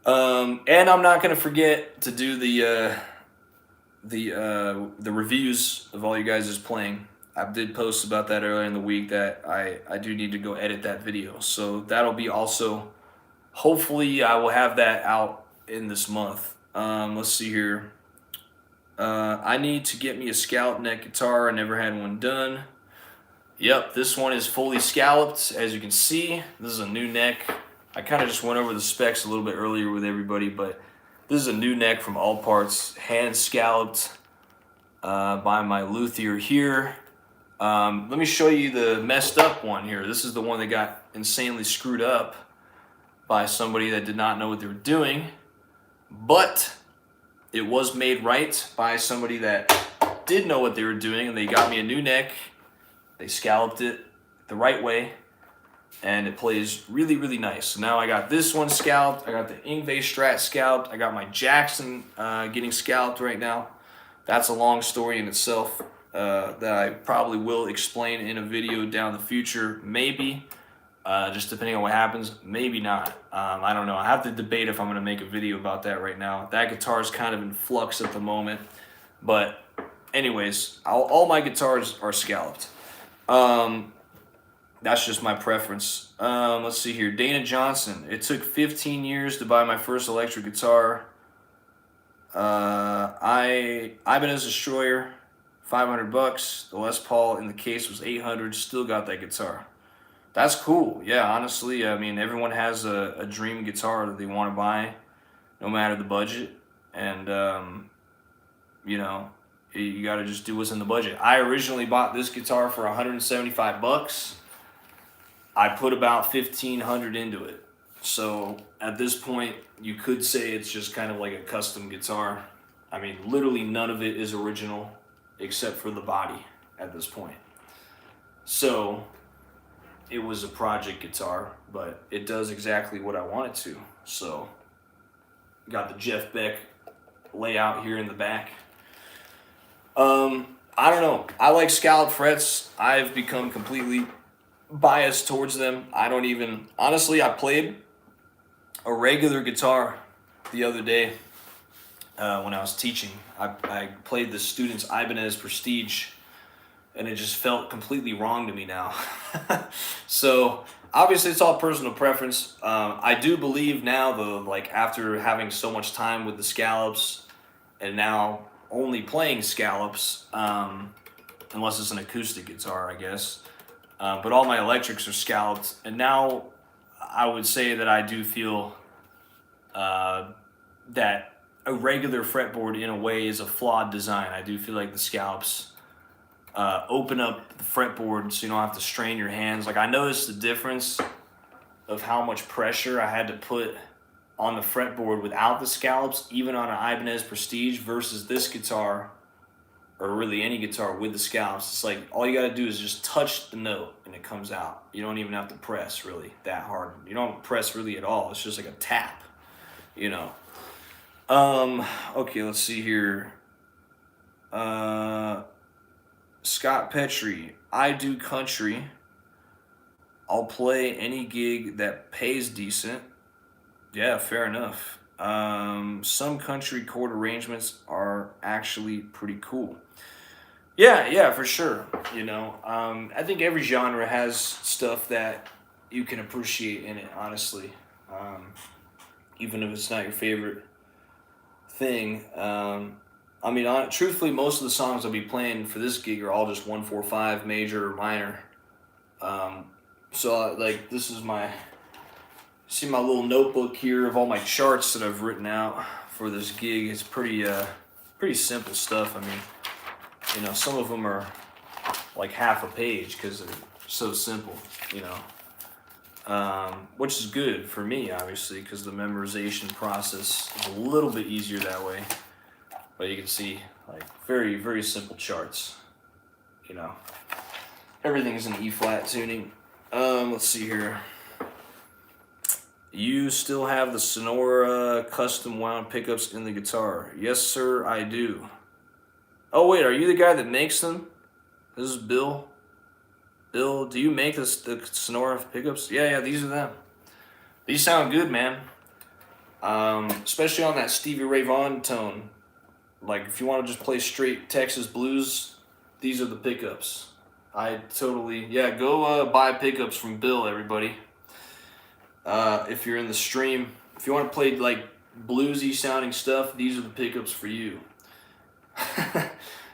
And I'm not going to forget to do the reviews of all you guys' playing. I did post about that earlier in the week that I do need to go edit that video. So that'll be also, hopefully I will have that out in this month. Let's see here. I need to get me a scallop neck guitar. I never had one done. Yep, this one is fully scalloped. As you can see, this is a new neck. I kind of just went over the specs a little bit earlier with everybody, but this is a new neck from All Parts, hand scalloped by my luthier here. Let me show you the messed up one here. This is the one that got insanely screwed up by somebody that did not know what they were doing, but it was made right by somebody that did know what they were doing, and they got me a new neck. They scalloped it the right way, and it plays really, really nice. So now I got this one scalloped. I got the Yngwie Strat scalloped. I got my Jackson getting scalloped right now. That's a long story in itself that I probably will explain in a video down the future. Maybe, just depending on what happens. Maybe not. I don't know. I have to debate if I'm going to make a video about that right now. That guitar is kind of in flux at the moment. But anyways, all my guitars are scalloped. That's just my preference. Let's see here. Dana Johnson. It took 15 years to buy my first electric guitar. Ibanez Destroyer, $500. The Les Paul in the case was $800. Still got that guitar. That's cool. Yeah, honestly, I mean, everyone has a dream guitar that they want to buy, no matter the budget. And, you know, you got to just do what's in the budget. I originally bought this guitar for $175. I put about $1,500 into it. So at this point, you could say it's just kind of like a custom guitar. I mean, literally none of it is original except for the body at this point. So it was a project guitar, but it does exactly what I want it to. So got the Jeff Beck layout here in the back. I don't know. I like scallop frets. I've become completely biased towards them. I don't even, honestly, I played a regular guitar the other day when I was teaching. I played the student's Ibanez Prestige, and it just felt completely wrong to me now. So obviously it's all personal preference. I do believe now, though, like after having so much time with the scallops and now only playing scallops, unless it's an acoustic guitar, I guess. But all my electrics are scalloped, and now I would say that I do feel that a regular fretboard in a way is a flawed design. I do feel like the scallops open up the fretboard so you don't have to strain your hands. Like, I noticed the difference of how much pressure I had to put on the fretboard without the scallops, even on an Ibanez Prestige, versus this guitar, or really any guitar with the scallops. It's like all you gotta do is just touch the note and it comes out. You don't even have to press really that hard. You don't press really at all. It's just like a tap, you know. Okay, let's see here. Scott Petrie, I do country. I'll play any gig that pays decent. Yeah, fair enough. Some country chord arrangements are actually pretty cool. Yeah, for sure. You know, I think every genre has stuff that you can appreciate in it, honestly. Even if it's not your favorite thing. I mean, truthfully, most of the songs I'll be playing for this gig are all just 1-4-5, major or minor. So, like, this is see my little notebook here of all my charts that I've written out for this gig. It's pretty simple stuff. I mean, you know, some of them are like half a page because they're so simple, you know, which is good for me, obviously, because the memorization process is a little bit easier that way. But you can see, like, very, very simple charts, you know. Everything is in E-flat tuning. Let's see here. You still have the Sonora custom wound pickups in the guitar? Yes, sir, I do. Oh, wait, are you the guy that makes them? This is Bill. Bill, do you make the Sonora pickups? Yeah, these are them. These sound good, man. Especially on that Stevie Ray Vaughan tone. Like, if you want to just play straight Texas blues, these are the pickups. Go buy pickups from Bill, everybody. If you're in the stream, if you want to play like bluesy sounding stuff, these are the pickups for you.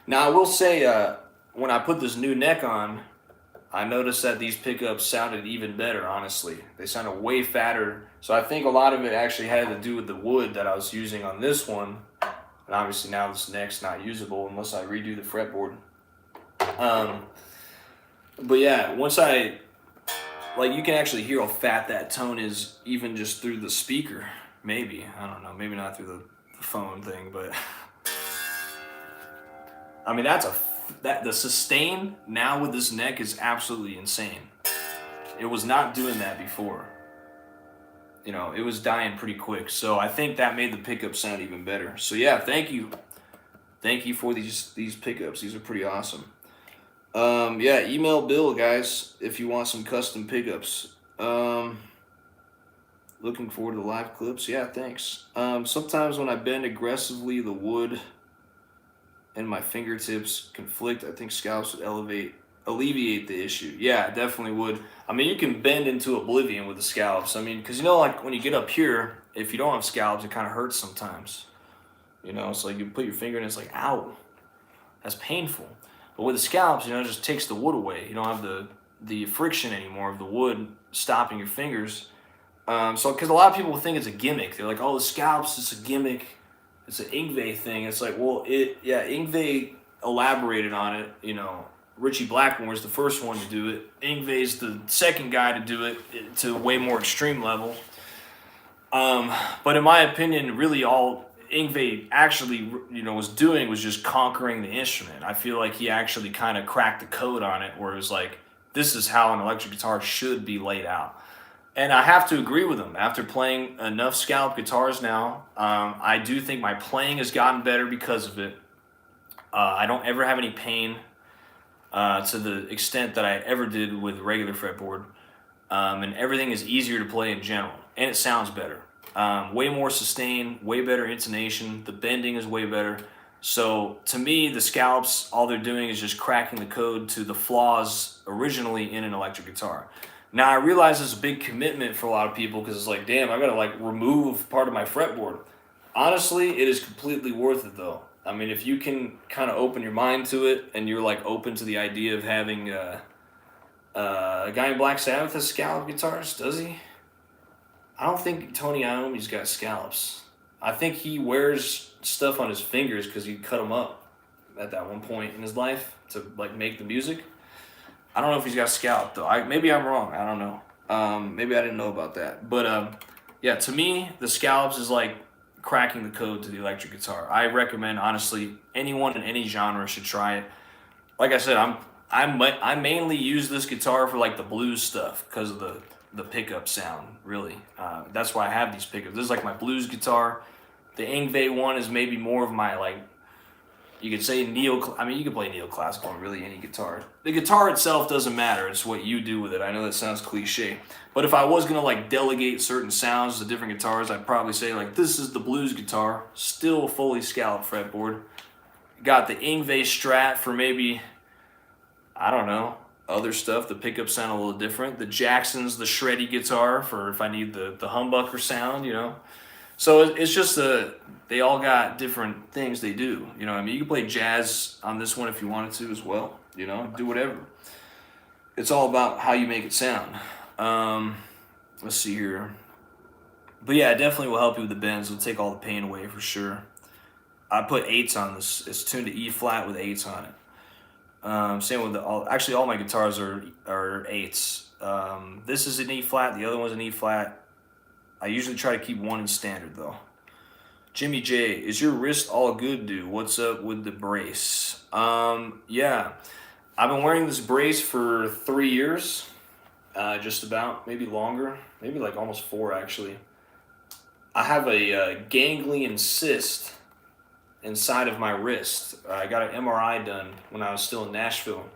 Now I will say, when I put this new neck on, I noticed that these pickups sounded even better, honestly. They sounded way fatter. So I think a lot of it actually had to do with the wood that I was using on this one. And obviously now this neck's not usable unless I redo the fretboard. But yeah, once I, like, you can actually hear how fat that tone is even just through the speaker. Maybe, I don't know, maybe not through the phone thing, but I mean, the sustain now with this neck is absolutely insane. It was not doing that before. You know, it was dying pretty quick. So I think that made the pickup sound even better. So yeah, thank you. Thank you for these pickups. These are pretty awesome. Yeah, email Bill, guys, if you want some custom pickups. Looking forward to the live clips. Yeah, thanks. Sometimes when I bend aggressively, the wood and my fingertips conflict. I think scallops would alleviate the issue. Yeah, definitely would. I mean, you can bend into oblivion with the scallops. I mean, because, you know, like when you get up here, if you don't have scallops, it kind of hurts sometimes. You know, it's like you put your finger in, it's like, ow, that's painful. But with the scallops, you know, it just takes the wood away. You don't have the friction anymore of the wood stopping your fingers. So, because a lot of people think it's a gimmick. They're like, oh, the scallops is a gimmick. It's an Yngwie thing. It's like, well, Yngwie elaborated on it. You know, Richie Blackmore is the first one to do it. Yngwie's the second guy to do it to a way more extreme level. But in my opinion, really all Yngwie actually, you know, was doing was just conquering the instrument. I feel like he actually kind of cracked the code on it, where it was like, this is how an electric guitar should be laid out. And I have to agree with him. After playing enough scallop guitars now, I do think my playing has gotten better because of it. I don't ever have any pain to the extent that I ever did with regular fretboard. And everything is easier to play in general. And it sounds better. Way more sustain, way better intonation. The bending is way better. So to me, the scallops, all they're doing is just cracking the code to the flaws originally in an electric guitar. Now I realize it's a big commitment for a lot of people because it's like, damn, I gotta like remove part of my fretboard. Honestly, it is completely worth it though. I mean, if you can kind of open your mind to it and you're like open to the idea of having a guy in Black Sabbath has scallop guitars, does he? I don't think Tony Iommi's got scallops. I think he wears stuff on his fingers because he cut them up at that one point in his life to like make the music. I don't know if he's got scallop though. Maybe I'm wrong. I don't know. Maybe I didn't know about that. But yeah, to me, the scallops is like cracking the code to the electric guitar. I recommend, honestly, anyone in any genre should try it. Like I said, I mainly use this guitar for like the blues stuff because of the pickup sound. Really, that's why I have these pickups. This is like my blues guitar. The Yngwie one is maybe more of my like. You could say I mean, you can play neoclassical on really any guitar. The guitar itself doesn't matter. It's what you do with it. I know that sounds cliche. But if I was going to like delegate certain sounds to different guitars, I'd probably say like, this is the blues guitar. Still fully scalloped fretboard. Got the Yngwie Strat for maybe, I don't know, other stuff. The pickups sound a little different. The Jackson's the shreddy guitar for if I need the humbucker sound, you know. So it's just they all got different things they do. You know what I mean? You can play jazz on this one if you wanted to as well. You know, do whatever. It's all about how you make it sound. Let's see here. But yeah, it definitely will help you with the bends. It'll take all the pain away for sure. I put 8s on this. It's tuned to E flat with 8s on it. Same with actually all my guitars are 8s. This is an E flat. The other one's an E flat. I usually try to keep one in standard though. Jimmy J, is your wrist all good, dude? What's up with the brace? Yeah, I've been wearing this brace for 3 years, just about, maybe longer, maybe like almost 4 actually. I have a ganglion cyst inside of my wrist. I got an MRI done when I was still in Nashville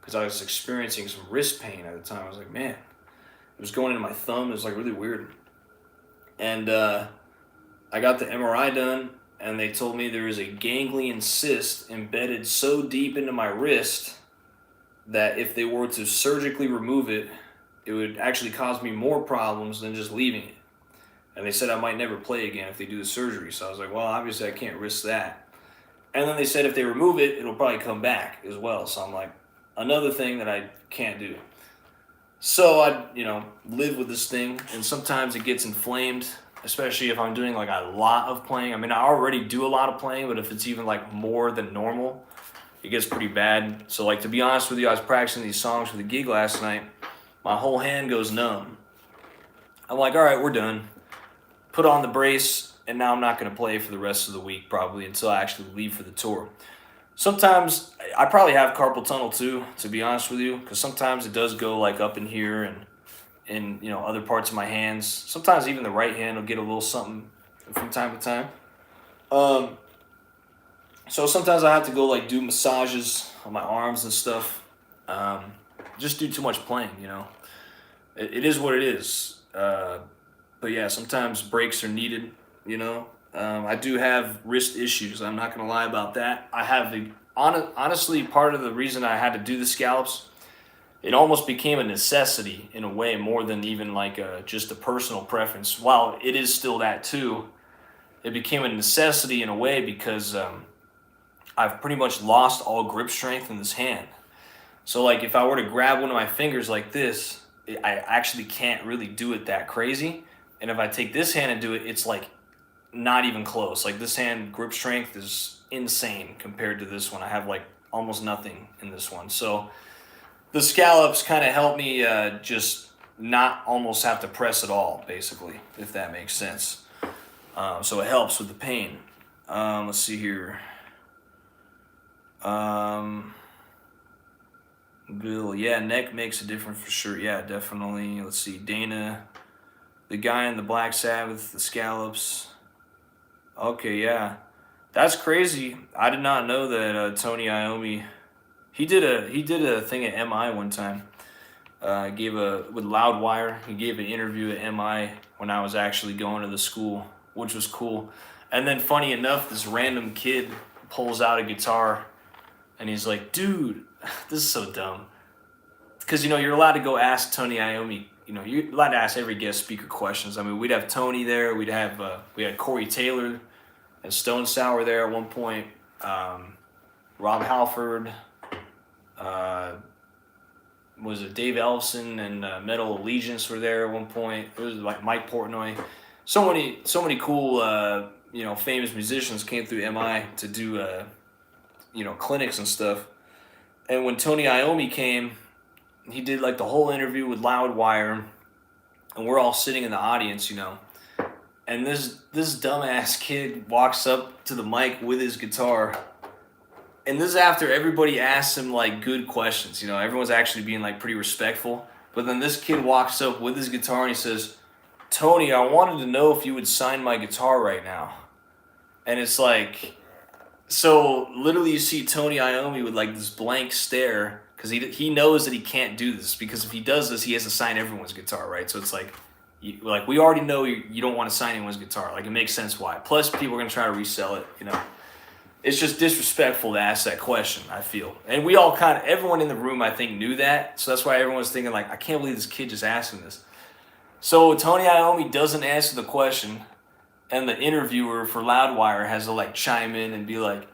because I was experiencing some wrist pain at the time. I was like, man, it was going into my thumb. It was like really weird. And I got the MRI done, and they told me there is a ganglion cyst embedded so deep into my wrist that if they were to surgically remove it, it would actually cause me more problems than just leaving it. And they said I might never play again if they do the surgery. So I was like, well, obviously I can't risk that. And then they said if they remove it, it'll probably come back as well. So I'm like, another thing that I can't do. So I, live with this thing, and sometimes it gets inflamed, especially if I'm doing like a lot of playing. I mean, I already do a lot of playing, but if it's even like more than normal, it gets pretty bad. So like, to be honest with you, I was practicing these songs for the gig last night. My whole hand goes numb. I'm like, all right, we're done. Put on the brace, and now I'm not going to play for the rest of the week probably until I actually leave for the tour. Sometimes I probably have carpal tunnel too, to be honest with you, because sometimes it does go like up in here and in other parts of my hands. Sometimes even the right hand will get a little something from time to time. So sometimes I have to go like do massages on my arms and stuff. Just do too much playing, It is what it is. But yeah, sometimes breaks are needed, I do have wrist issues. I'm not going to lie about that. I have honestly, part of the reason I had to do the scallops, it almost became a necessity in a way more than even like just a personal preference. While it is still that too, it became a necessity in a way because I've pretty much lost all grip strength in this hand. So like if I were to grab one of my fingers like this, I actually can't really do it that crazy. And if I take this hand and do it, it's like not even close. Like this hand grip strength is insane compared to this one. I have like almost nothing in this one. So the scallops kind of help me just not almost have to press at all, basically, if that makes sense. So it helps with the pain. Let's see here. Bill, yeah, neck makes a difference for sure. Yeah, definitely. Let's see, Dana, the guy in the Black Sabbath, the scallops. Okay, yeah, that's crazy. I did not know that Tony Iommi. He did a thing at MI one time. With Loudwire. He gave an interview at MI when I was actually going to the school, which was cool. And then, funny enough, this random kid pulls out a guitar, and he's like, "Dude, this is so dumb." Because you're allowed to go ask Tony Iommi. You're allowed to ask every guest speaker questions. I mean, we'd have Tony there. We had Corey Taylor and Stone Sour there at one point. Rob Halford. Was it Dave Ellefson and Metal Allegiance were there at one point. It was like Mike Portnoy. So many cool, famous musicians came through MI to do, clinics and stuff. And when Tony Iommi came, he did like the whole interview with Loudwire, and we're all sitting in the audience, and this dumbass kid walks up to the mic with his guitar. And this is after everybody asks him like good questions. Everyone's actually being like pretty respectful. But then this kid walks up with his guitar and he says, "Tony, I wanted to know if you would sign my guitar right now." And it's like, so literally you see Tony Iommi with like this blank stare because he knows that he can't do this, because if he does this, he has to sign everyone's guitar, right? So it's like, we already know you don't want to sign anyone's guitar. Like, it makes sense why. Plus, people are going to try to resell it, It's just disrespectful to ask that question, I feel. And we all everyone in the room, I think, knew that. So that's why everyone's thinking, like, I can't believe this kid just asking this. So Tony Iommi doesn't answer the question, and the interviewer for Loudwire has to, like, chime in and be like,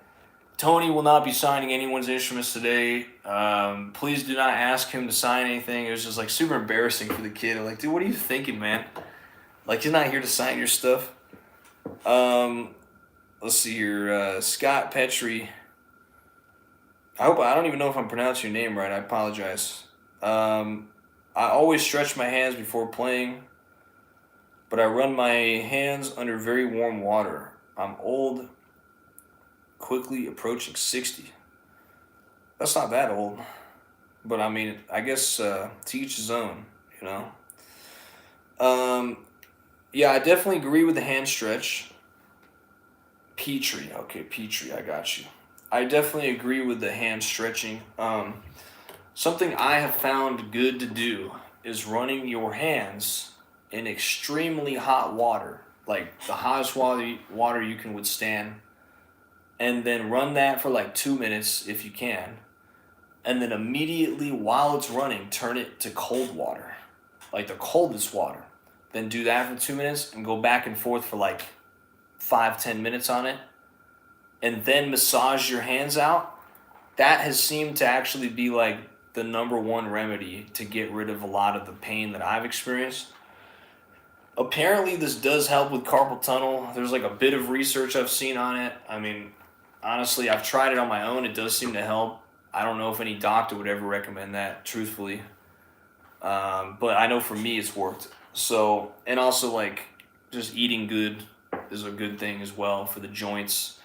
"Tony will not be signing anyone's instruments today. Please do not ask him to sign anything." It was just, like, super embarrassing for the kid. I'm like, dude, what are you thinking, man? Like, he's not here to sign your stuff. Let's see here. Scott Petrie. I don't even know if I'm pronouncing your name right. I apologize. I always stretch my hands before playing, but I run my hands under very warm water. I'm old, quickly approaching 60. That's not that old. But I mean, I guess to each his own, Yeah, I definitely agree with the hand stretch. Petrie. Okay, Petrie, I got you. I definitely agree with the hand stretching. Something I have found good to do is running your hands in extremely hot water, like the hottest water you can withstand, and then run that for like 2 minutes if you can, and then immediately while it's running, turn it to cold water, like the coldest water. Then do that for 2 minutes and go back and forth for like 5-10 minutes on it. and then massage your hands out, that has seemed to actually be like the number one remedy to get rid of a lot of the pain that I've experienced. Apparently, this does help with carpal tunnel. There's like a bit of research I've seen on it. I mean, honestly, I've tried it on my own. It does seem to help. I don't know if any doctor would ever recommend that, truthfully. But I know for me it's worked. So, and also like just eating good is a good thing as well for the joints.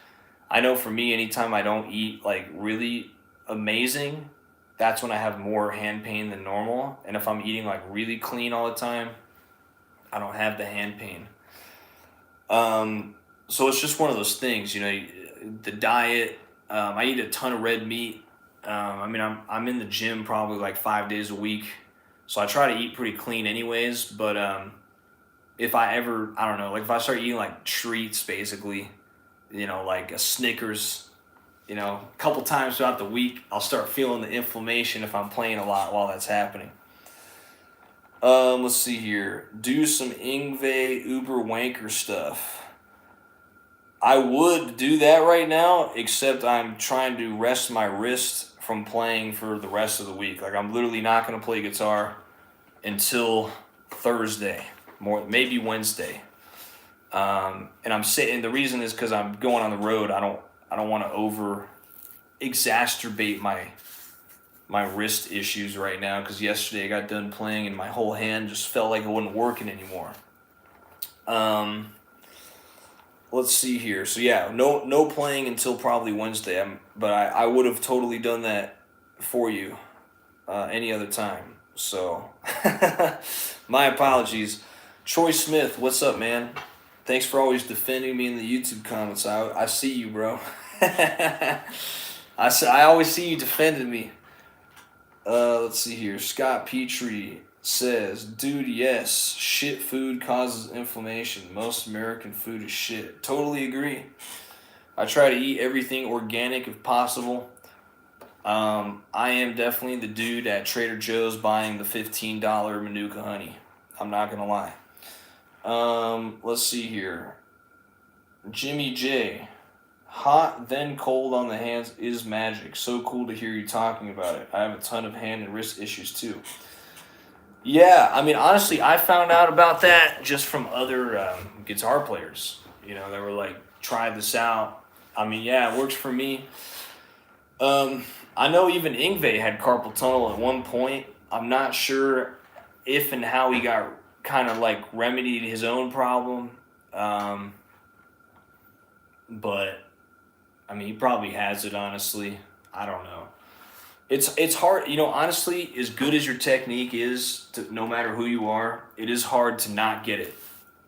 I know for me, anytime I don't eat like really amazing, that's when I have more hand pain than normal. And if I'm eating like really clean all the time, I don't have the hand pain. So it's just one of those things, you know, the diet. I eat a ton of red meat. I mean, I'm in the gym probably like 5 days a week, so I try to eat pretty clean anyways. But if I ever, I don't know, like if I start eating like treats, basically, you know, like a Snickers, you know, a couple times throughout the week, I'll start feeling the inflammation if I'm playing a lot while that's happening. Let's see here. Do some Yngwie Uber Wanker stuff. I would do that right now, except I'm trying to rest my wrist from playing for the rest of the week. Like I'm literally not going to play guitar until Thursday, maybe Wednesday. And I'm sitting. The reason is because I'm going on the road. I don't want to over exacerbate my wrist issues right now, because yesterday I got done playing and my whole hand just felt like it wasn't working anymore. Let's see here. So yeah, no playing until probably Wednesday. But I would have totally done that for you any other time. So my apologies. Troy Smith, what's up, man? Thanks for always defending me in the YouTube comments. I see you, bro. I always see you defending me. Let's see here. Scott Petrie says, dude, yes, shit food causes inflammation. Most American food is shit. Totally agree. I try to eat everything organic if possible. I am definitely the dude at Trader Joe's buying the $15 Manuka honey. I'm not going to lie. Let's see here. Jimmy J. Hot, then cold on the hands is magic. So cool to hear you talking about it. I have a ton of hand and wrist issues too. Yeah, I mean, honestly, I found out about that just from other guitar players. You know, they were like, try this out. I mean, yeah, it works for me. I know even Yngwie had carpal tunnel at one point. I'm not sure if and how he got kind of like remedied his own problem. But I mean, he probably has it, honestly. I don't know. It's hard, you know, honestly, as good as your technique is, no matter who you are, it is hard to not get it.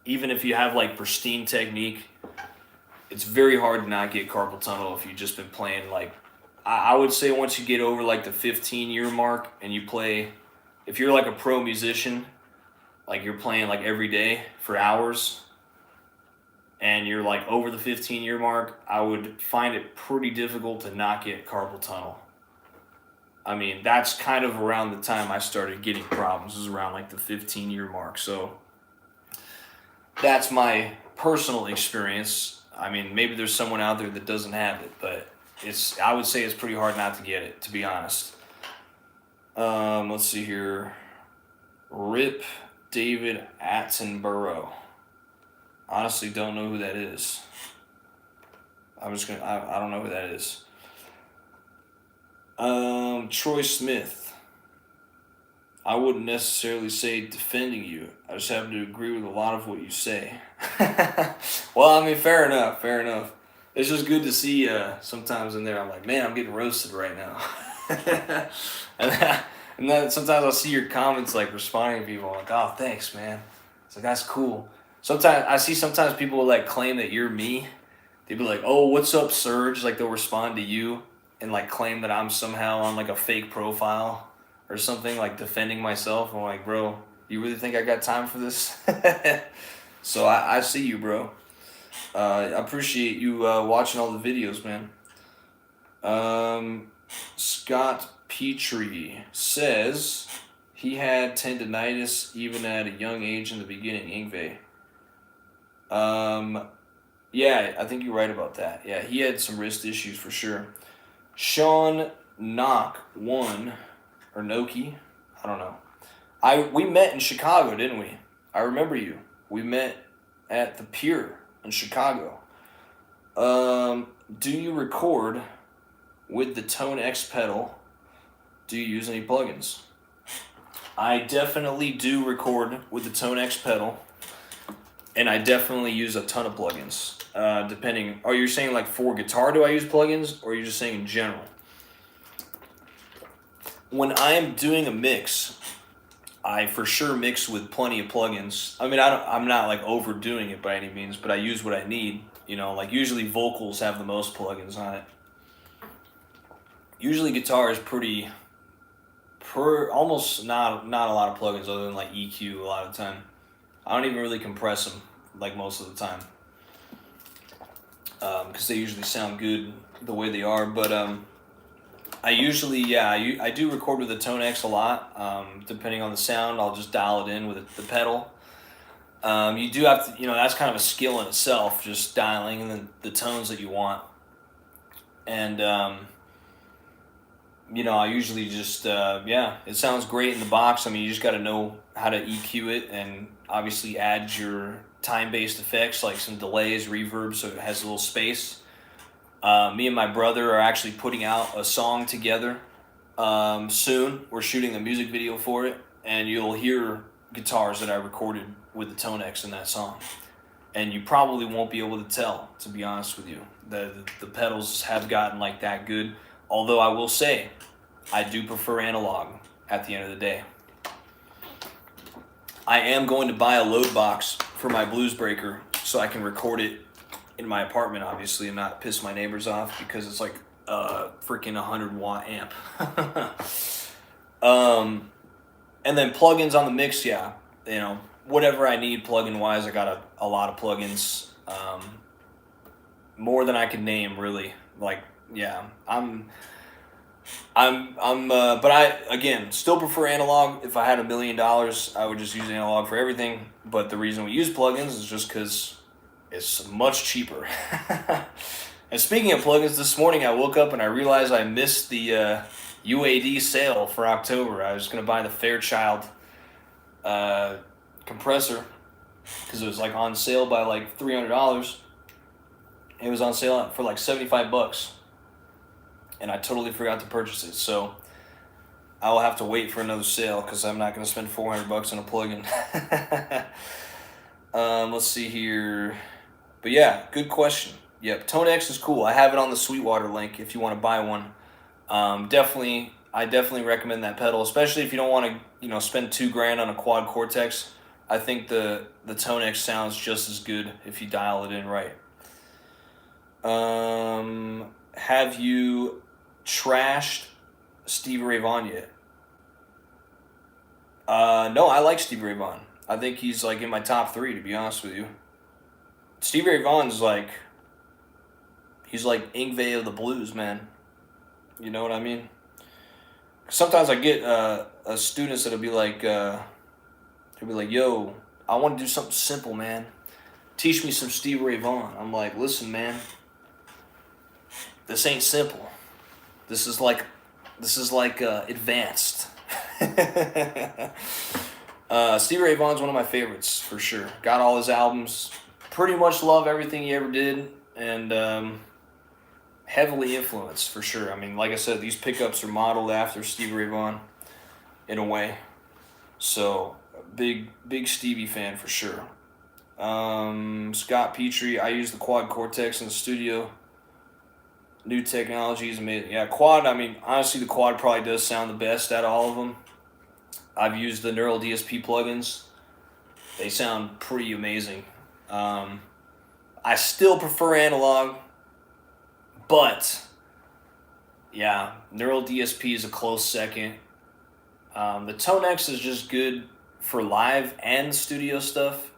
Even if you have, like, pristine technique, it's very hard to not get carpal tunnel if you've just been playing, like, I would say once you get over, like, the 15-year mark and you play, if you're, like, a pro musician, like, you're playing, like, every day for hours, and you're like over the 15-year mark, I would find it pretty difficult to not get carpal tunnel. I mean, that's kind of around the time I started getting problems. It was around like the 15-year mark. So that's my personal experience. I mean, maybe there's someone out there that doesn't have it, but I would say it's pretty hard not to get it, to be honest. Let's see here. Rip David Attenborough. Honestly, don't know who that is. I don't know who that is. Troy Smith. I wouldn't necessarily say defending you. I just happen to agree with a lot of what you say. Well, I mean, fair enough. It's just good to see sometimes in there. I'm like, man, I'm getting roasted right now. and then sometimes I'll see your comments like responding to people. I'm like, oh, thanks, man. It's like, that's cool. Sometimes people will like claim that you're me. They'd be like, oh, what's up, Serge? Like they'll respond to you and like claim that I'm somehow on like a fake profile or something, like defending myself. I'm like, bro, you really think I got time for this? So I see you, bro. I appreciate you watching all the videos, man. Scott Petrie says he had tendonitis even at a young age in the beginning, Yngwie. Yeah, I think you're right about that. Yeah, he had some wrist issues for sure. Sean Knock won, or Noki, I don't know. We met in Chicago, didn't we? I remember you. We met at the Pier in Chicago. Do you record with the Tone X pedal? Do you use any plugins? I definitely do record with the Tone X pedal, and I definitely use a ton of plugins. Depending, are you saying like for guitar do I use plugins, or are you just saying in general? When I'm doing a mix, I for sure mix with plenty of plugins. I mean, I'm not like overdoing it by any means, but I use what I need. You know, like usually vocals have the most plugins on it. Usually guitar is pretty, almost not a lot of plugins other than like EQ a lot of the time. I don't even really compress them like most of the time because they usually sound good the way they are. But I usually, yeah, I do record with the Tone X a lot. Depending on the sound, I'll just dial it in with the pedal. You do have to, that's kind of a skill in itself, just dialing in the tones that you want. And, I usually just, it sounds great in the box. I mean, you just got to know how to EQ it and obviously add your time-based effects like some delays, reverb, so it has a little space. Me and my brother are actually putting out a song together soon. We're shooting a music video for it, and you'll hear guitars that I recorded with the Tone X in that song. And you probably won't be able to tell, to be honest with you. The pedals have gotten like that good. Although I will say, I do prefer analog at the end of the day. I am going to buy a load box for my Blues Breaker so I can record it in my apartment, obviously, and not piss my neighbors off because it's like a freaking 100-watt amp. And then plugins on the mix, yeah. Whatever I need plugin-wise, I got a lot of plugins. More than I could name, really. Like, yeah, but I, again, still prefer analog. If I had $1 million, I would just use analog for everything. But the reason we use plugins is just because it's much cheaper. And speaking of plugins, this morning I woke up and I realized I missed the UAD sale for October. I was going to buy the Fairchild compressor because it was like on sale by like $300. It was on sale for like $75. And I totally forgot to purchase it. So I will have to wait for another sale because I'm not going to spend $400 on a plugin. Let's see here. But yeah, good question. Yep, Tone X is cool. I have it on the Sweetwater link if you want to buy one. I definitely recommend that pedal, especially if you don't want to, spend $2,000 on a Quad Cortex. I think the Tone X sounds just as good if you dial it in right. Have you trashed Stevie Ray Vaughan yet? No, I like Stevie Ray Vaughan. I think he's like in my top 3, to be honest with you. Stevie Ray Vaughan's like, he's like Yngwie of the blues, man. You know what I mean? Sometimes I get students that'll be like, yo, I want to do something simple, man. Teach me some Stevie Ray Vaughan. I'm like, listen, man, this ain't simple. This is like advanced. Stevie Ray Vaughan's one of my favorites for sure. Got all his albums. Pretty much love everything he ever did, and heavily influenced for sure. I mean, like I said, these pickups are modeled after Stevie Ray Vaughan in a way. So big Stevie fan for sure. Scott Petrie, I use the Quad Cortex in the studio. New technology is amazing. Yeah, Quad, I mean, honestly, the Quad probably does sound the best out of all of them. I've used the Neural DSP plugins. They sound pretty amazing. I still prefer analog, but yeah, Neural DSP is a close second. The Tone X is just good for live and studio stuff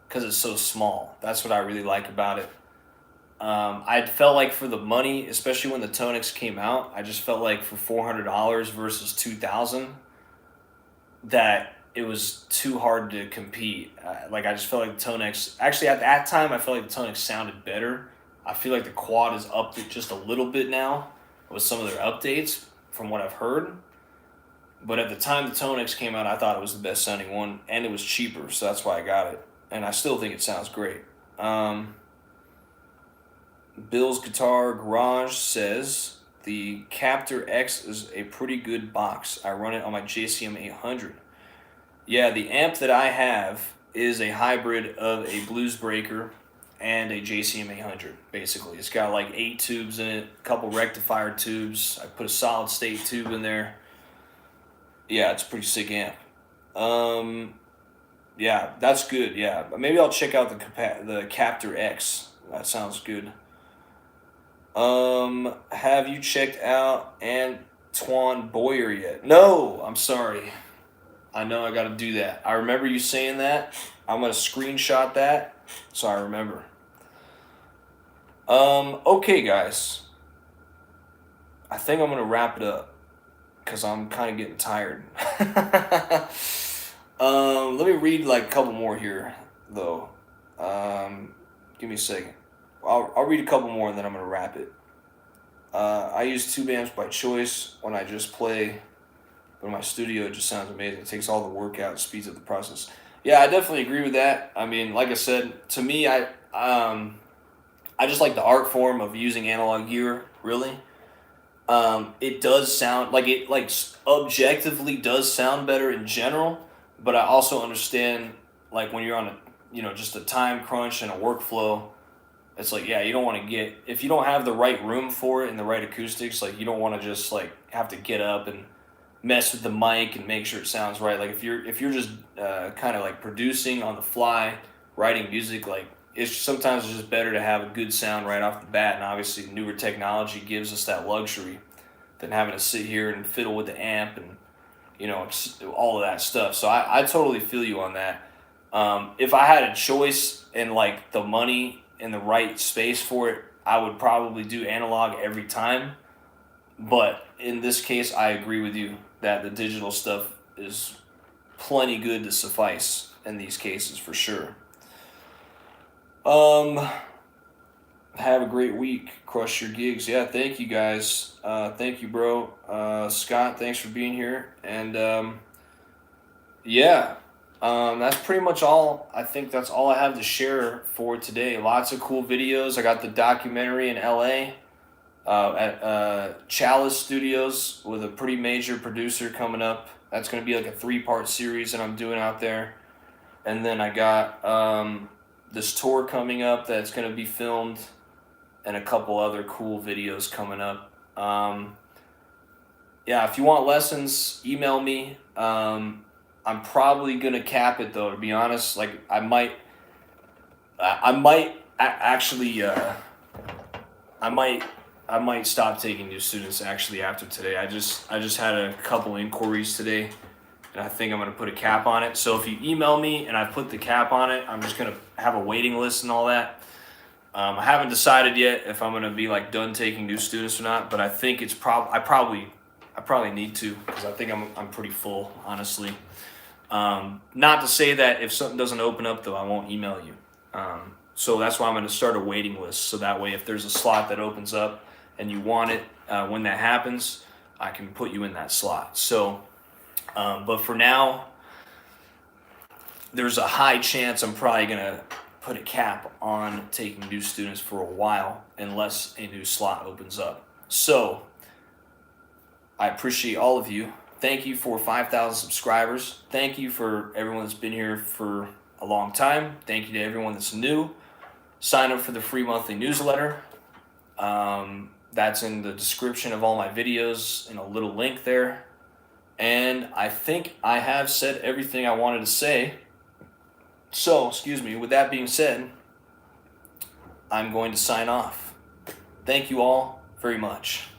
because it's so small. That's what I really like about it. I felt like for the money, especially when the Tone X came out, I just felt like for $400 versus $2,000, that it was too hard to compete. Like I just felt like the Tone X. Actually, at that time, I felt like the Tone X sounded better. I feel like the Quad is upped it just a little bit now with some of their updates, from what I've heard. But at the time the Tone X came out, I thought it was the best sounding one, and it was cheaper, so that's why I got it. And I still think it sounds great. Bill's Guitar Garage says the Captor X is a pretty good box. I run it on my JCM 800. Yeah, the amp that I have is a hybrid of a Blues Breaker and a JCM 800, basically. It's got like 8 tubes in it, a couple rectifier tubes. I put a solid state tube in there. Yeah, it's a pretty sick amp. Yeah, that's good. Yeah, maybe I'll check out the Captor X. That sounds good. Have you checked out Antoine Boyer yet? No, I'm sorry. I know I gotta do that. I remember you saying that. I'm gonna screenshot that so I remember. Okay, guys. I think I'm gonna wrap it up because I'm kind of getting tired. Let me read like a couple more here, though. Give me a second. I'll read a couple more and then I'm gonna wrap it. I use tube amps by choice when I just play, but in my studio it just sounds amazing. It takes all the work out, speeds up the process. Yeah, I definitely agree with that. I mean, like I said, to me, I just like the art form of using analog gear. Really, it does sound like it objectively does sound better in general. But I also understand, like, when you're on just a time crunch and a workflow, it's like, yeah, you don't want to if you don't have the right room for it and the right acoustics, like, you don't want to just like have to get up and mess with the mic and make sure it sounds right. Like if you're just kind of like producing on the fly, writing music, like it's sometimes just better to have a good sound right off the bat. And obviously newer technology gives us that luxury than having to sit here and fiddle with the amp and all of that stuff. So I totally feel you on that. If I had a choice and like the money and the right space for it, I would probably do analog every time. But in this case, I agree with you that the digital stuff is plenty good to suffice in these cases for sure. Have a great week. Crush your gigs. Yeah, thank you guys. Thank you, bro. Scott, thanks for being here. And that's pretty much all. I think that's all I have to share for today. Lots of cool videos. I got the documentary in LA at Chalice Studios with a pretty major producer coming up. That's going to be like a 3-part series that I'm doing out there. And then I got this tour coming up that's going to be filmed, and a couple other cool videos coming up. If you want lessons, email me. I'm probably gonna cap it though, to be honest. Like I might stop taking new students actually after today. I just had a couple inquiries today, and I think I'm gonna put a cap on it. So if you email me and I put the cap on it, I'm just gonna have a waiting list and all that. I haven't decided yet if I'm gonna be like done taking new students or not, but I think it's I probably need to, because I think I'm pretty full, honestly. Not to say that if something doesn't open up though, I won't email you. So that's why I'm gonna start a waiting list, so that way if there's a slot that opens up and you want it, when that happens, I can put you in that slot. So, but for now, there's a high chance I'm probably gonna put a cap on taking new students for a while unless a new slot opens up. So I appreciate all of you. Thank you for 5,000 subscribers. Thank you for everyone that's been here for a long time. Thank you to everyone that's new. Sign up for the free monthly newsletter. That's in the description of all my videos, in a little link there. And I think I have said everything I wanted to say. So, with that being said, I'm going to sign off. Thank you all very much.